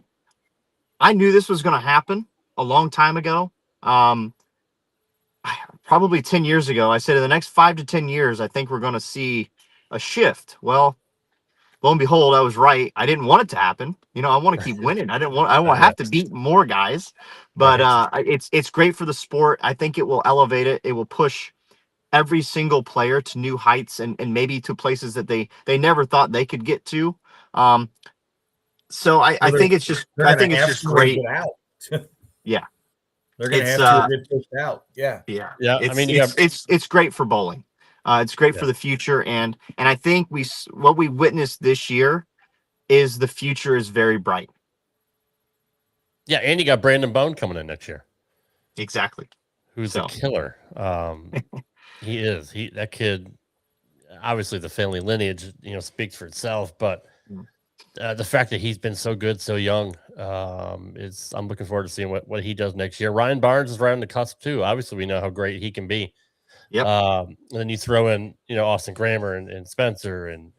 knew this was going to happen a long time ago. Probably 10 years ago, I said in the next 5 to 10 years, I think we're going to see a shift. Well, lo and behold, I was right. I didn't want it to happen. You know, I want to keep winning. I don't want to have to beat more guys, but it's great for the sport. I think it will elevate it. It will push every single player to new heights and maybe to places that they never thought they could get to. So I think it's just great. Yeah. They're going to have to get pushed out. Yeah. Yeah. Yeah. It's great for bowling. It's great for the future. And I think what we witnessed this year is the future is very bright. Yeah. And you got Brandon Bone coming in next year. Exactly. Who's a killer. He is. That kid, obviously the family lineage, speaks for itself, but the fact that he's been so good, so young, I'm looking forward to seeing what he does next year. Ryan Barnes is right on the cusp too. Obviously, we know how great he can be. Yep. And then you throw in, Austin Grammer and Spencer and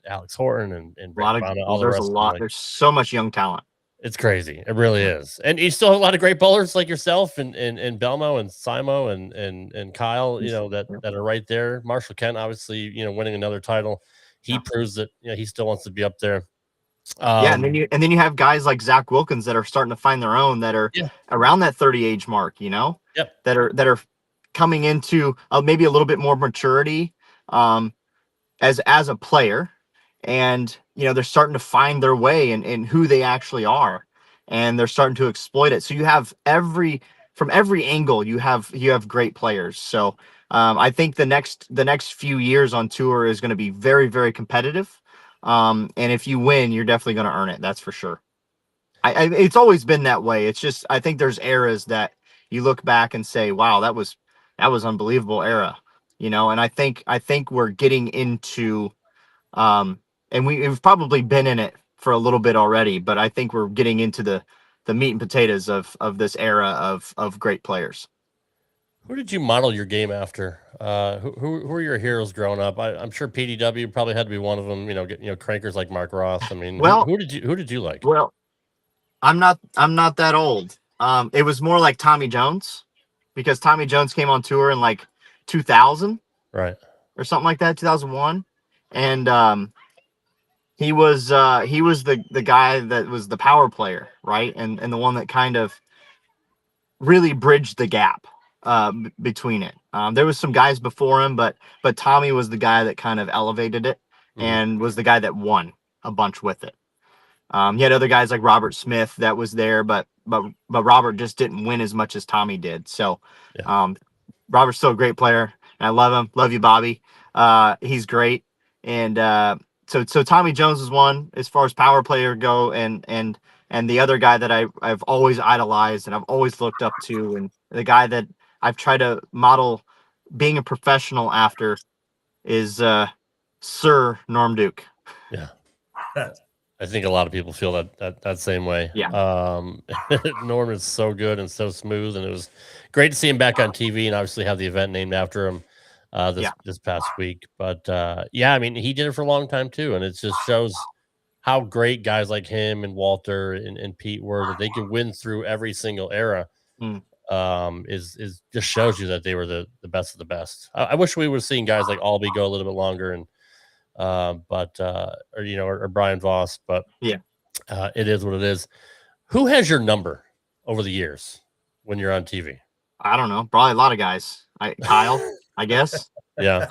Alex Horton and there's so much young talent. It's crazy. It really is. And you still have a lot of great bowlers like yourself and Belmo and Simo and Kyle, that are right there. Marshall Kent, obviously, winning another title. He proves that he still wants to be up there. And then you have guys like Zach Wilkins that are starting to find their own, that are around that 30 age mark, that are coming into maybe a little bit more maturity as a player, and they're starting to find their way in who they actually are, and they're starting to exploit it. So you have from every angle you have great players. So I think the next few years on tour is going to be very, very competitive. And if you win, you're definitely going to earn it. That's for sure. It's always been that way. It's just, I think there's eras that you look back and say, wow, that was unbelievable era, and I think we're getting into, and we've probably been in it for a little bit already, but I think we're getting into the meat and potatoes of this era of great players. Who did you model your game after? Who are your heroes growing up? I'm sure PDW probably had to be one of them. Crankers like Mark Ross. I mean, who did you like? Well, I'm not that old. It was more like Tommy Jones, because Tommy Jones came on tour in like 2000, right, or something like that, 2001, and he was the guy that was the power player, right, and the one that kind of really bridged the gap between it. There was some guys before him, but Tommy was the guy that kind of elevated it and was the guy that won a bunch with it. He had other guys like Robert Smith that was there, but Robert just didn't win as much as Tommy did. So Robert's still a great player, and I love him. Love you, Bobby. He's great. And so Tommy Jones is one as far as power player go, and the other guy that I've always idolized and I've always looked up to, and the guy that I've tried to model being a professional after is Sir Norm Duke. Yeah. I think a lot of people feel that same way. Yeah. Norm is so good and so smooth, and it was great to see him back on TV, and obviously have the event named after him this past week. But I mean, he did it for a long time too, and it just shows how great guys like him and Walter and Pete were, that they can win through every single era. Is just shows you that they were the best of the best. I wish we would have seen guys like Albee go a little bit longer, and or Brian Voss, but it is what it is. Who has your number over the years when you're on TV? I don't know, probably a lot of guys. Kyle, I guess. Yeah.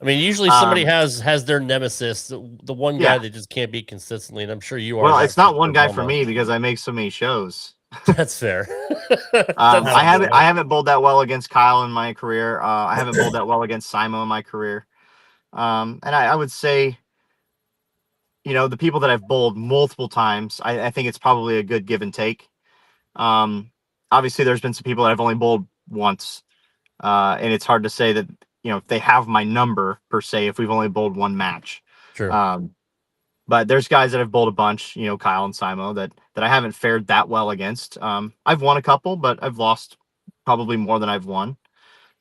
I mean, usually somebody has their nemesis, the one guy Yeah. that just can't beat consistently, and I'm sure you are. Well, that it's not for one guy for Belmont. me because I make so many shows. That's fair. I haven't bowled that well against Kyle in my career. I haven't bowled that well against Simo in my career. And I would say, the people that I've bowled multiple times, I think it's probably a good give and take. Obviously, there's been some people that I've only bowled once, and it's hard to say that if they have my number per se if we've only bowled one match. Sure. But there's guys that I've bowled a bunch, Kyle and Simo, that I haven't fared that well against. I've won a couple, but I've lost probably more than I've won.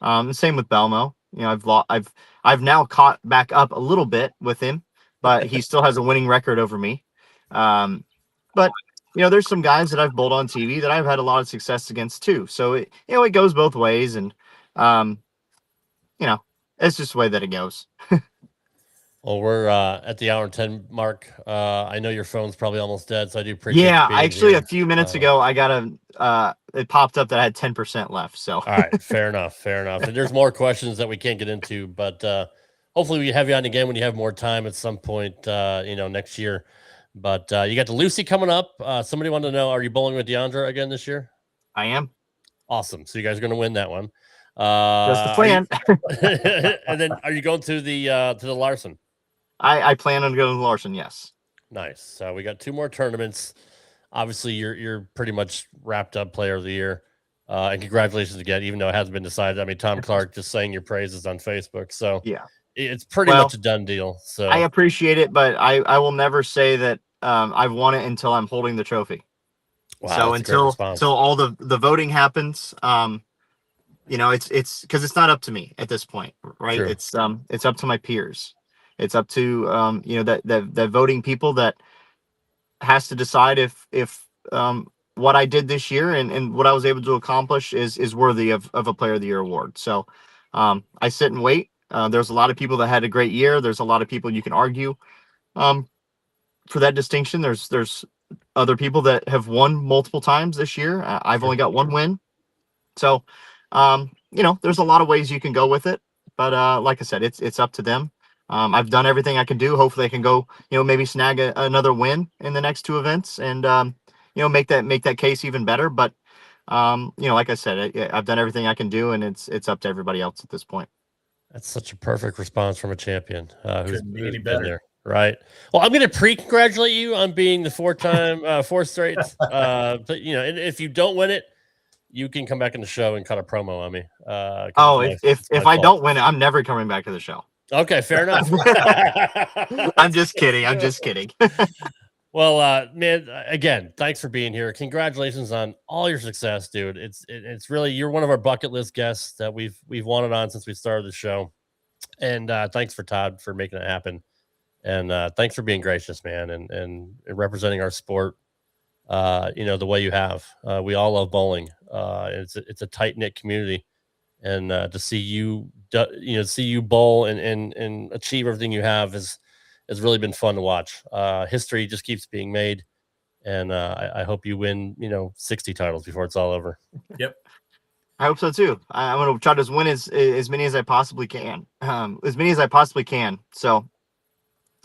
The same with Belmo. I've now caught back up a little bit with him, but he still has a winning record over me. But there's some guys that I've bowled on TV that I've had a lot of success against too. So it goes both ways, and it's just the way that it goes. Well, we're at the hour and 10 mark. I know your phone's probably almost dead, so I do appreciate. Yeah, you being actually, here. a few minutes ago, I got it popped up that I had 10% left. So all right, fair enough. And there's more questions that we can't get into, but hopefully we have you on again when you have more time at some point, next year. But you got the Lucy coming up. Somebody wanted to know, are you bowling with Deandra again this year? I am. Awesome. So you guys are going to win that one. That's the plan. And then are you going to the Larson? I plan on going to Larson. Yes. Nice. So we got 2 more tournaments. Obviously, you're pretty much wrapped up player of the year. And congratulations again, even though it hasn't been decided. I mean, Tom Clark just saying your praises on Facebook. So yeah, it's pretty much a done deal. So I appreciate it, but I will never say that I've won it until I'm holding the trophy. Wow, so until all the voting happens, it's because it's not up to me at this point, right? True. It's up to my peers. It's up to that voting people that has to decide if what I did this year and what I was able to accomplish is worthy of a Player of the Year award. So I sit and wait. There's a lot of people that had a great year. There's a lot of people you can argue for that distinction. There's other people that have won multiple times this year. I've only got one win. So there's a lot of ways you can go with it. But like I said, it's up to them. I've done everything I can do. Hopefully I can go, maybe snag another win in the next 2 events and, make that case even better. But, like I said, I've done everything I can do, and it's up to everybody else at this point. That's such a perfect response from a champion who's been been there. Right. Well, I'm going to pre-congratulate you on being the 4 straight. But, and if you don't win it, you can come back in the show and cut a promo on me. If I don't win it, I'm never coming back to the show. Okay, fair enough. I'm just kidding. Well, man, again, thanks for being here. Congratulations on all your success, dude. It's really, you're one of our bucket list guests that we've wanted on since we started the show. And thanks for Todd for making it happen. And thanks for being gracious, man, and representing our sport. The way you have. We all love bowling. It's a tight knit community, and to see you bowl and achieve everything you have has really been fun to watch. History just keeps being made, and I hope you win 60 titles before it's all over. Yep, I hope so too. I'm going to try to win as many as I possibly can. So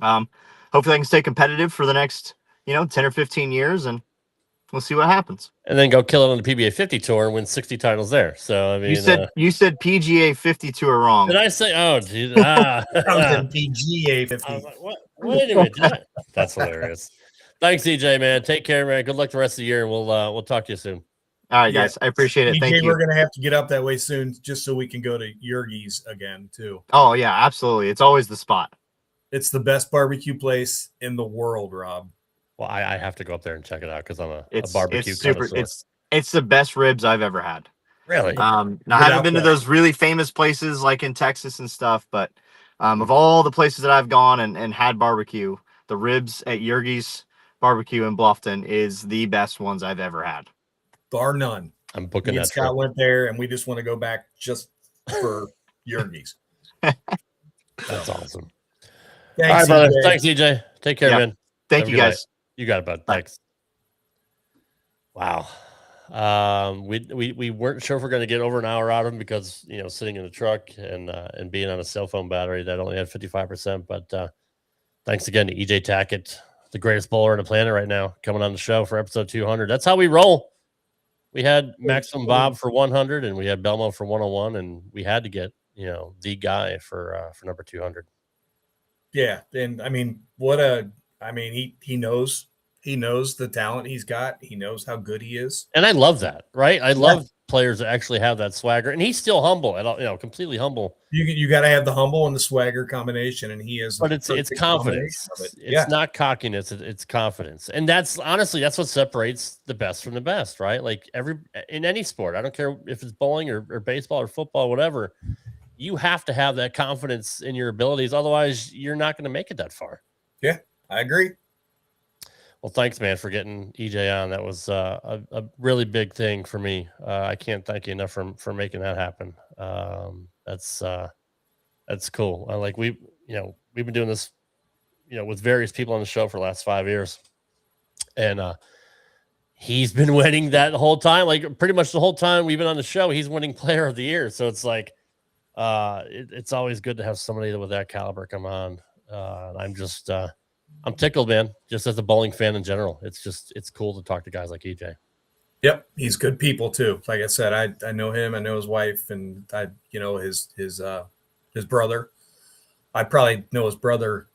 hopefully I can stay competitive for the next 10 or 15 years, and we'll see what happens. And then go kill it on the PBA 50 tour and win 60 titles there. So I mean, you said PGA 50 tour wrong. Did I say? Oh, dude, I was in PGA 50. I was like, what? Wait a minute. That's hilarious. Thanks, EJ, man. Take care, man. Good luck the rest of the year, and we'll talk to you soon. All right, guys. I appreciate it. EJ, Thank you. we're gonna have to get up that way soon, just so we can go to Yergis again too. Oh yeah, absolutely. It's always the spot. It's the best barbecue place in the world, Rob. Well, I have to go up there and check it out because I'm a barbecue it's super. connoisseur. It's the best ribs I've ever had. Really? Now I haven't been to those really famous places like in Texas and stuff, but of all the places that I've gone and had barbecue, the ribs at Yergis Barbecue in Bluffton is the best ones I've ever had. Bar none. I'm booking Me and that trip. Scott went there, and we just want to go back just for Yergis. That's awesome. Thanks, all right, brother. EJ. Thanks, EJ. Take care, man. Thank Have a you, good guys. night. You got it, bud. Thanks. Wow. We weren't sure if we're going to get over an hour out of him because sitting in the truck and being on a cell phone battery that only had 55%. But thanks again to EJ Tackett, the greatest bowler on the planet right now, coming on the show for episode 200. That's how we roll. We had Maximum Bob for 100, and we had Belmo for 101, and we had to get the guy for number 200. Yeah, and I mean, he knows the talent he's got. He knows how good he is, and I love that. Right, I love players that actually have that swagger, and he's still humble. Completely humble. You got to have the humble and the swagger combination, and he is. But it's confidence. It's not cockiness. It's confidence, and that's what separates the best from the best, right? Like in any sport, I don't care if it's bowling or baseball or football, whatever. You have to have that confidence in your abilities, otherwise, you're not going to make it that far. Yeah, I agree. Well, thanks, man, for getting EJ on. That was a really big thing for me. I can't thank you enough for making that happen. That's cool. We've been doing this, with various people on the show for the last 5 years, and he's been winning that whole time. Like pretty much the whole time we've been on the show, he's winning Player of the Year. So it's like it's always good to have somebody with that caliber come on. I'm tickled, man, just as a bowling fan in general. It's cool to talk to guys like EJ. Yep, he's good people too. Like I said, I know him, I know his wife, and his brother. I probably know his brother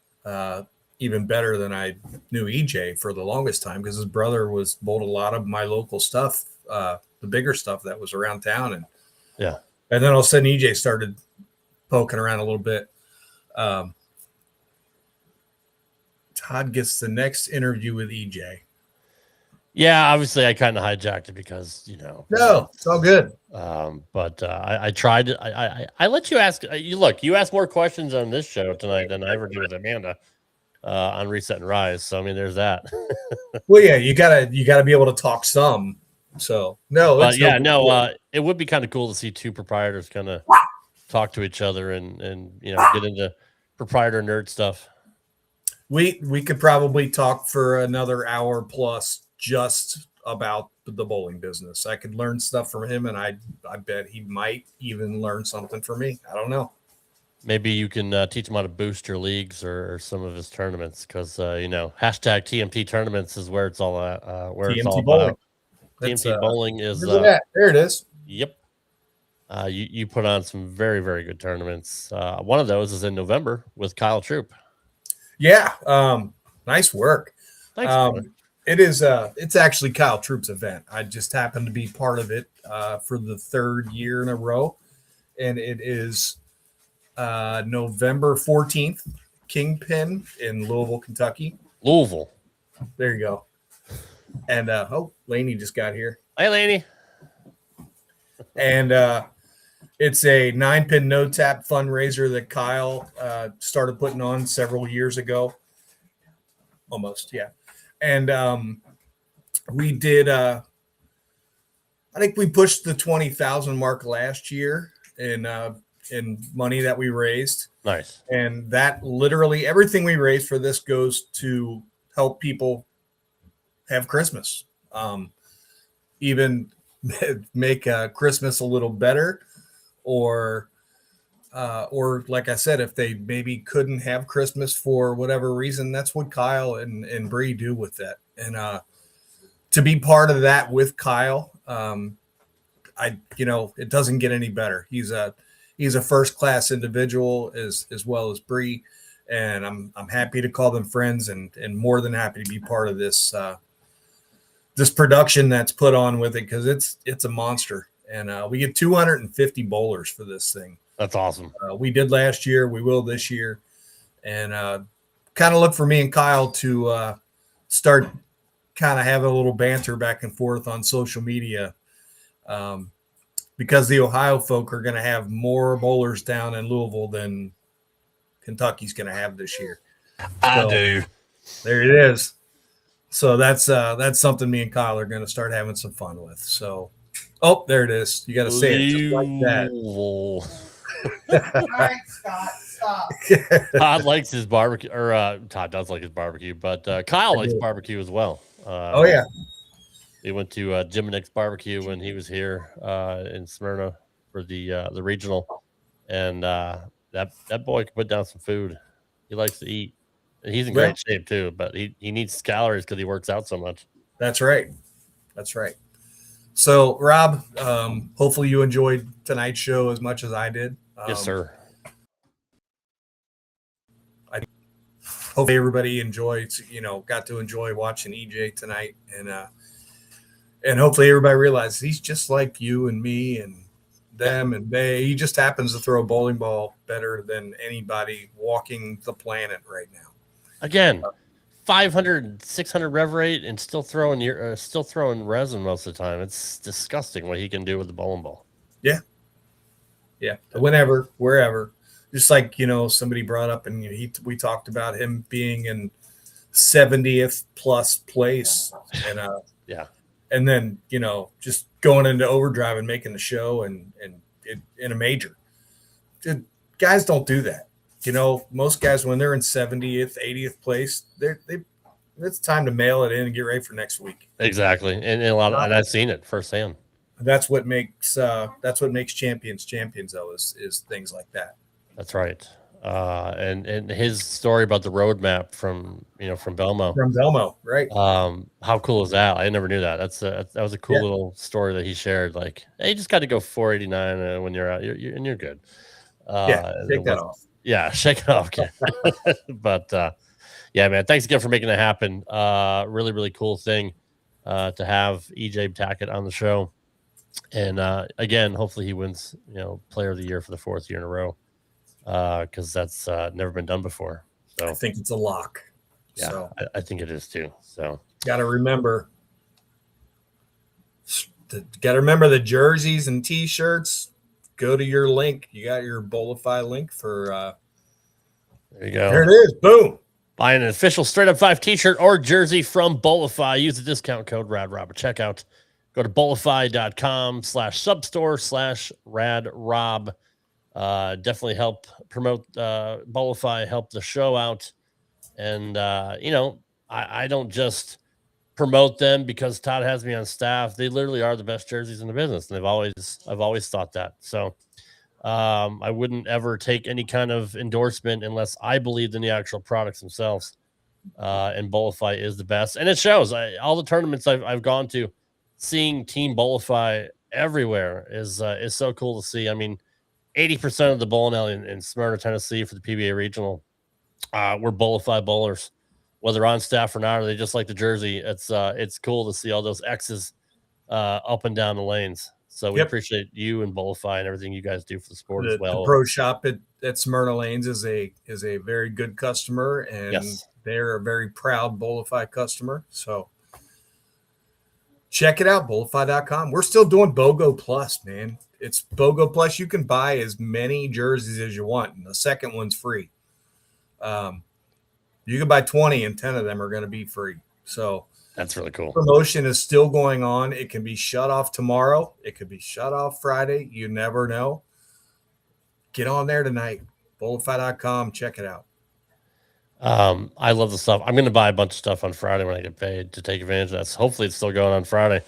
even better than I knew EJ for the longest time, because his brother bowled a lot of my local stuff, the bigger stuff that was around town, and then all of a sudden EJ started poking around a little bit. Todd gets the next interview with EJ. Yeah, obviously I kind of hijacked it because No, it's all good. But I tried. I let you ask. You asked more questions on this show tonight than I ever do with Amanda on Reset and Rise. So I mean, there's that. Well, yeah, you gotta be able to talk some. So no, it would be kind of cool to see two proprietors kind of talk to each other and get into proprietor nerd stuff. We could probably talk for another hour plus just about the bowling business. I could learn stuff from him, and I bet he might even learn something from me. I don't know. Maybe you can teach him how to boost your leagues or some of his tournaments, because hashtag TMT tournaments is where it's all at. Where TMT it's all bowling. About. TMT bowling is there. It is. Yep. You put on some very, very good tournaments. One of those is in November with Kyle Troop. Yeah. Nice work. Thanks. It is. It's actually Kyle Troop's event. I just happened to be part of it for the third year in a row, and it is November 14th, Kingpin in Louisville, Kentucky. Louisville. There you go. And Lainey just got here. Hi, Lainey. And it's a 9-pin no tap fundraiser that Kyle started putting on several years ago. Almost, yeah. And we did. I think we pushed the 20,000 mark last year in money that we raised. Nice. And that literally everything we raised for this goes to help people have Christmas. Even make Christmas a little better, or like I said, if they maybe couldn't have Christmas for whatever reason, that's what Kyle and Bree do with that. And to be part of that with Kyle, it doesn't get any better. He's a first class individual as well as Bree, and I'm happy to call them friends, and more than happy to be part of this this production that's put on with it, because it's a monster. And we get 250 bowlers for this thing. That's awesome. We did last year. We will this year. And kind of look for me and Kyle to start kind of having a little banter back and forth on social media, because the Ohio folk are going to have more bowlers down in Louisville than Kentucky's going to have this year. I do. There it is. So that's something me and Kyle are going to start having some fun with. So, there it is. You got to say it just like that. All right, Scott, stop. Todd likes his barbecue, or Todd does like his barbecue, but Kyle likes barbecue as well. Oh yeah. We went to Jim and Nick's barbecue when he was here in Smyrna for the regional, and that boy can put down some food. He likes to eat. And he's in great shape too, but he needs calories because he works out so much. That's right. So, Rob, hopefully you enjoyed tonight's show as much as I did. Yes, sir. I hope everybody got to enjoy watching EJ tonight, and hopefully everybody realizes he's just like you and me and them and they. He just happens to throw a bowling ball better than anybody walking the planet right now. Again, 500, 600 rev rate and still throwing resin most of the time. It's disgusting what he can do with the bowling ball. Yeah. Whenever, wherever. Just like, somebody brought up and we talked about him being in 70th plus place and and then, just going into overdrive and making the show and in a major. Dude, guys don't do that. Most guys, when they're in 70th, 80th place, it's time to mail it in and get ready for next week. Exactly. And and I've seen it firsthand. That's what makes champions though, is things like that. That's right. And his story about the roadmap from Belmo. From Belmo, right? How cool is that? I never knew that. That was a cool little story that he shared. Like, hey, you just got to go 489 when you're out, you're good. Take that off. Yeah, shake it off, kid. But yeah, man, thanks again for making it happen. Really, really cool thing to have EJ Tackett on the show. And again, hopefully he wins, Player of the Year for the 4th year in a row, because that's never been done before. So I think it's a lock. Yeah, so. I think it is too. So got to remember the jerseys and T-shirts. Go to your link. You got your Bolify link for. There you go. There it is. Boom. Buy an official Straight Up 5 T-shirt or jersey from Bolify. Use the discount code RADROB at checkout. Go to bolify.com/substore/RADROB. Definitely help promote Bolify, help the show out. And, I don't just promote them because Todd has me on staff. They literally are the best jerseys in the business. And I've always thought that. So I wouldn't ever take any kind of endorsement unless I believed in the actual products themselves. And Bolify is the best. And it shows. All the tournaments I've gone to, seeing Team Bolify everywhere is so cool to see. I mean, 80% of the bowling alley in Smyrna, Tennessee for the PBA Regional were Bolify bowlers, whether on staff or not, or they just like the jersey. It's cool to see all those X's up and down the lanes. So we appreciate you and Bolify and everything you guys do for the sport as well. The pro shop at Smyrna Lanes is a very good customer, and they're a very proud Bolify customer. So check it out, bolify.com. We're still doing BOGO Plus, man. It's BOGO Plus. You can buy as many jerseys as you want, and the second one's free. You can buy 20 and 10 of them are going to be free. So that's really cool. Promotion is still going on. It can be shut off tomorrow. It could be shut off Friday. You never know. Get on there tonight. Bolify.com. Check it out. I love the stuff. I'm going to buy a bunch of stuff on Friday when I get paid to take advantage of that. So hopefully it's still going on Friday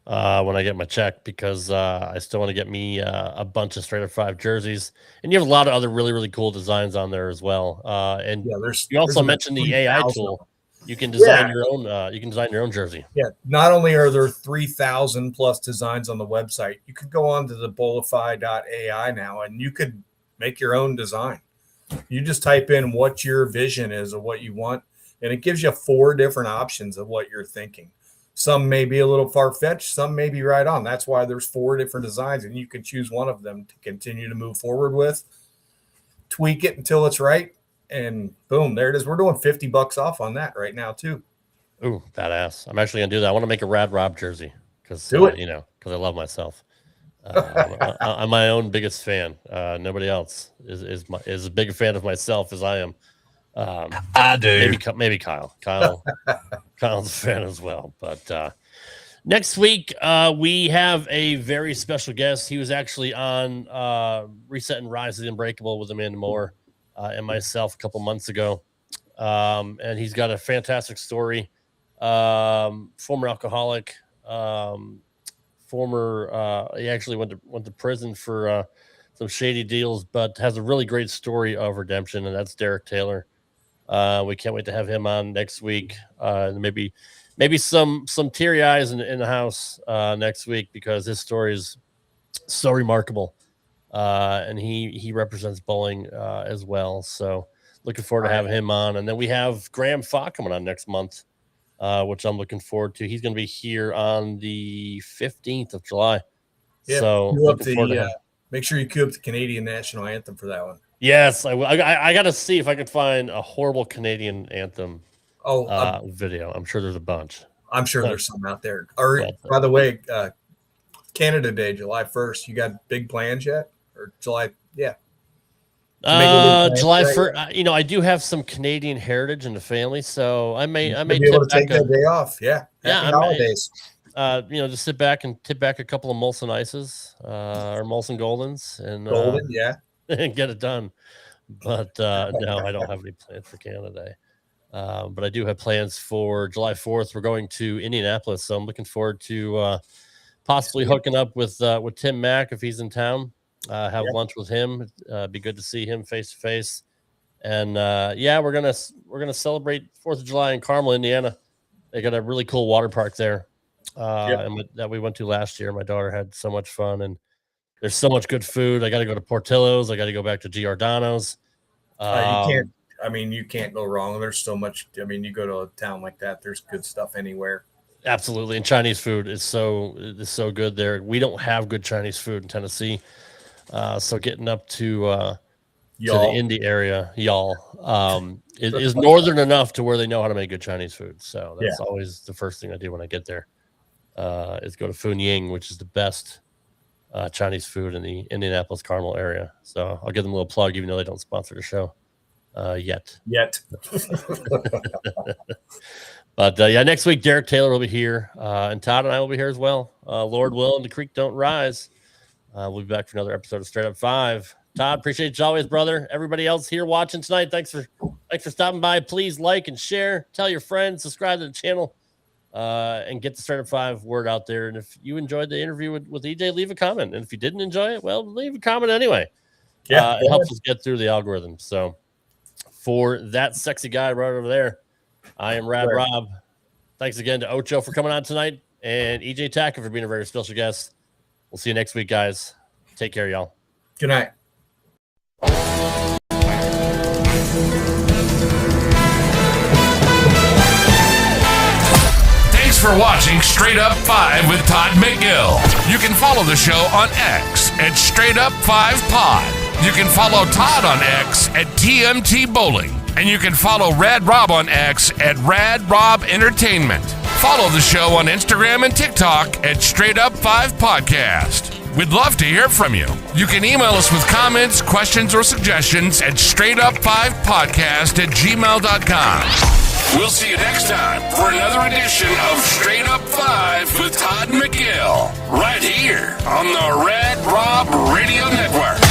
when I get my check, because I still want to get me a bunch of Straight Up 5 jerseys. And you have a lot of other really, really cool designs on there as well. And you also mentioned the AI tool. You can design your own. You can design your own jersey. Yeah. Not only are there 3,000 plus designs on the website, you could go on to the bolify.ai now, and you could make your own design. You just type in what your vision is of what you want, and it gives you 4 different options of what you're thinking. Some may be a little far-fetched, some may be right on. That's why there's 4 different designs, and you can choose one of them to continue to move forward with. Tweak it until it's right, and boom, there it is. We're doing $50 off on that right now too. Ooh, badass! I'm actually gonna do that. I want to make a Rad Rob jersey because because I love myself. I'm my own biggest fan. Nobody else is as big a fan of myself as I am. I do. Maybe Kyle. Kyle's a fan as well. But next week we have a very special guest. He was actually on Reset and Rise of the Unbreakable with Amanda Moore and myself a couple months ago, and he's got a fantastic story. Former alcoholic, Former, he actually went to prison for some shady deals, but has a really great story of redemption, and that's Derek Taylor. We can't wait to have him on next week. Maybe some teary eyes in the house next week, because his story is so remarkable, and he represents bowling as well. So looking forward to having him on. And then we have Graham Falk coming on next month, which I'm looking forward to. He's going to be here on the 15th of July. Yeah, so make sure you queue up the Canadian national anthem for that one. Yes, I got to see if I can find a horrible Canadian anthem video. I'm sure there's a bunch. I'm sure there's some out there. By the way, Canada Day, July 1st. You got big plans yet? Or July? Yeah. July 1st. I do have some Canadian heritage in the family, so I may be able to take that day off. Yeah. Happy holidays. Just sit back and tip back a couple of Molson Ices or Molson Goldens and and get it done. But no, I don't have any plans for Canada Day. But I do have plans for July 4th. We're going to Indianapolis, so I'm looking forward to possibly hooking up with Tim Mack if he's in town. Have lunch with him. Be good to see him face to face. And we're gonna celebrate 4th of July in Carmel, Indiana. They got a really cool water park there, and that we went to last year. My daughter had so much fun, and there's so much good food. I got to go to Portillo's. I got to go back to Giordano's. You can't go wrong. There's so much. You go to a town like that, there's good stuff anywhere. Absolutely, and Chinese food is so good there. We don't have good Chinese food in Tennessee, so getting up to the Indy area, is northern enough to where they know how to make good Chinese food. So that's always the first thing I do when I get there, is go to Funying, which is the best Chinese food in the Indianapolis Carmel area. So I'll give them a little plug, even though they don't sponsor the show yet. But next week Derek Taylor will be here, and Todd and I will be here as well. Lord willing, the creek don't rise. We'll be back for another episode of Straight Up 5. Todd, appreciate you always, brother. Everybody else here watching tonight, thanks for stopping by. Please like and share, tell your friends, subscribe to the channel, and get the Straight Up 5 word out there. And if you enjoyed the interview with EJ, leave a comment. And if you didn't enjoy it, well, leave a comment anyway. It helps us get through the algorithm. So for that sexy guy right over there, I am Rad Rob. Thanks again to Ocho for coming on tonight, and EJ Tackett for being a very special guest. We'll see you next week, guys. Take care, y'all. Good night. Thanks for watching Straight Up 5 with Todd McGill. You can follow the show on X at Straight Up 5 Pod. You can follow Todd on X at TMT Bowling. And you can follow Rad Rob on X at Rad Rob Entertainment. Follow the show on Instagram and TikTok at Straight Up 5 Podcast. We'd love to hear from you. You can email us with comments, questions, or suggestions at straightup5podcast@gmail.com. We'll see you next time for another edition of Straight Up 5 with Todd McGill, right here on the Rad Rob Radio Network.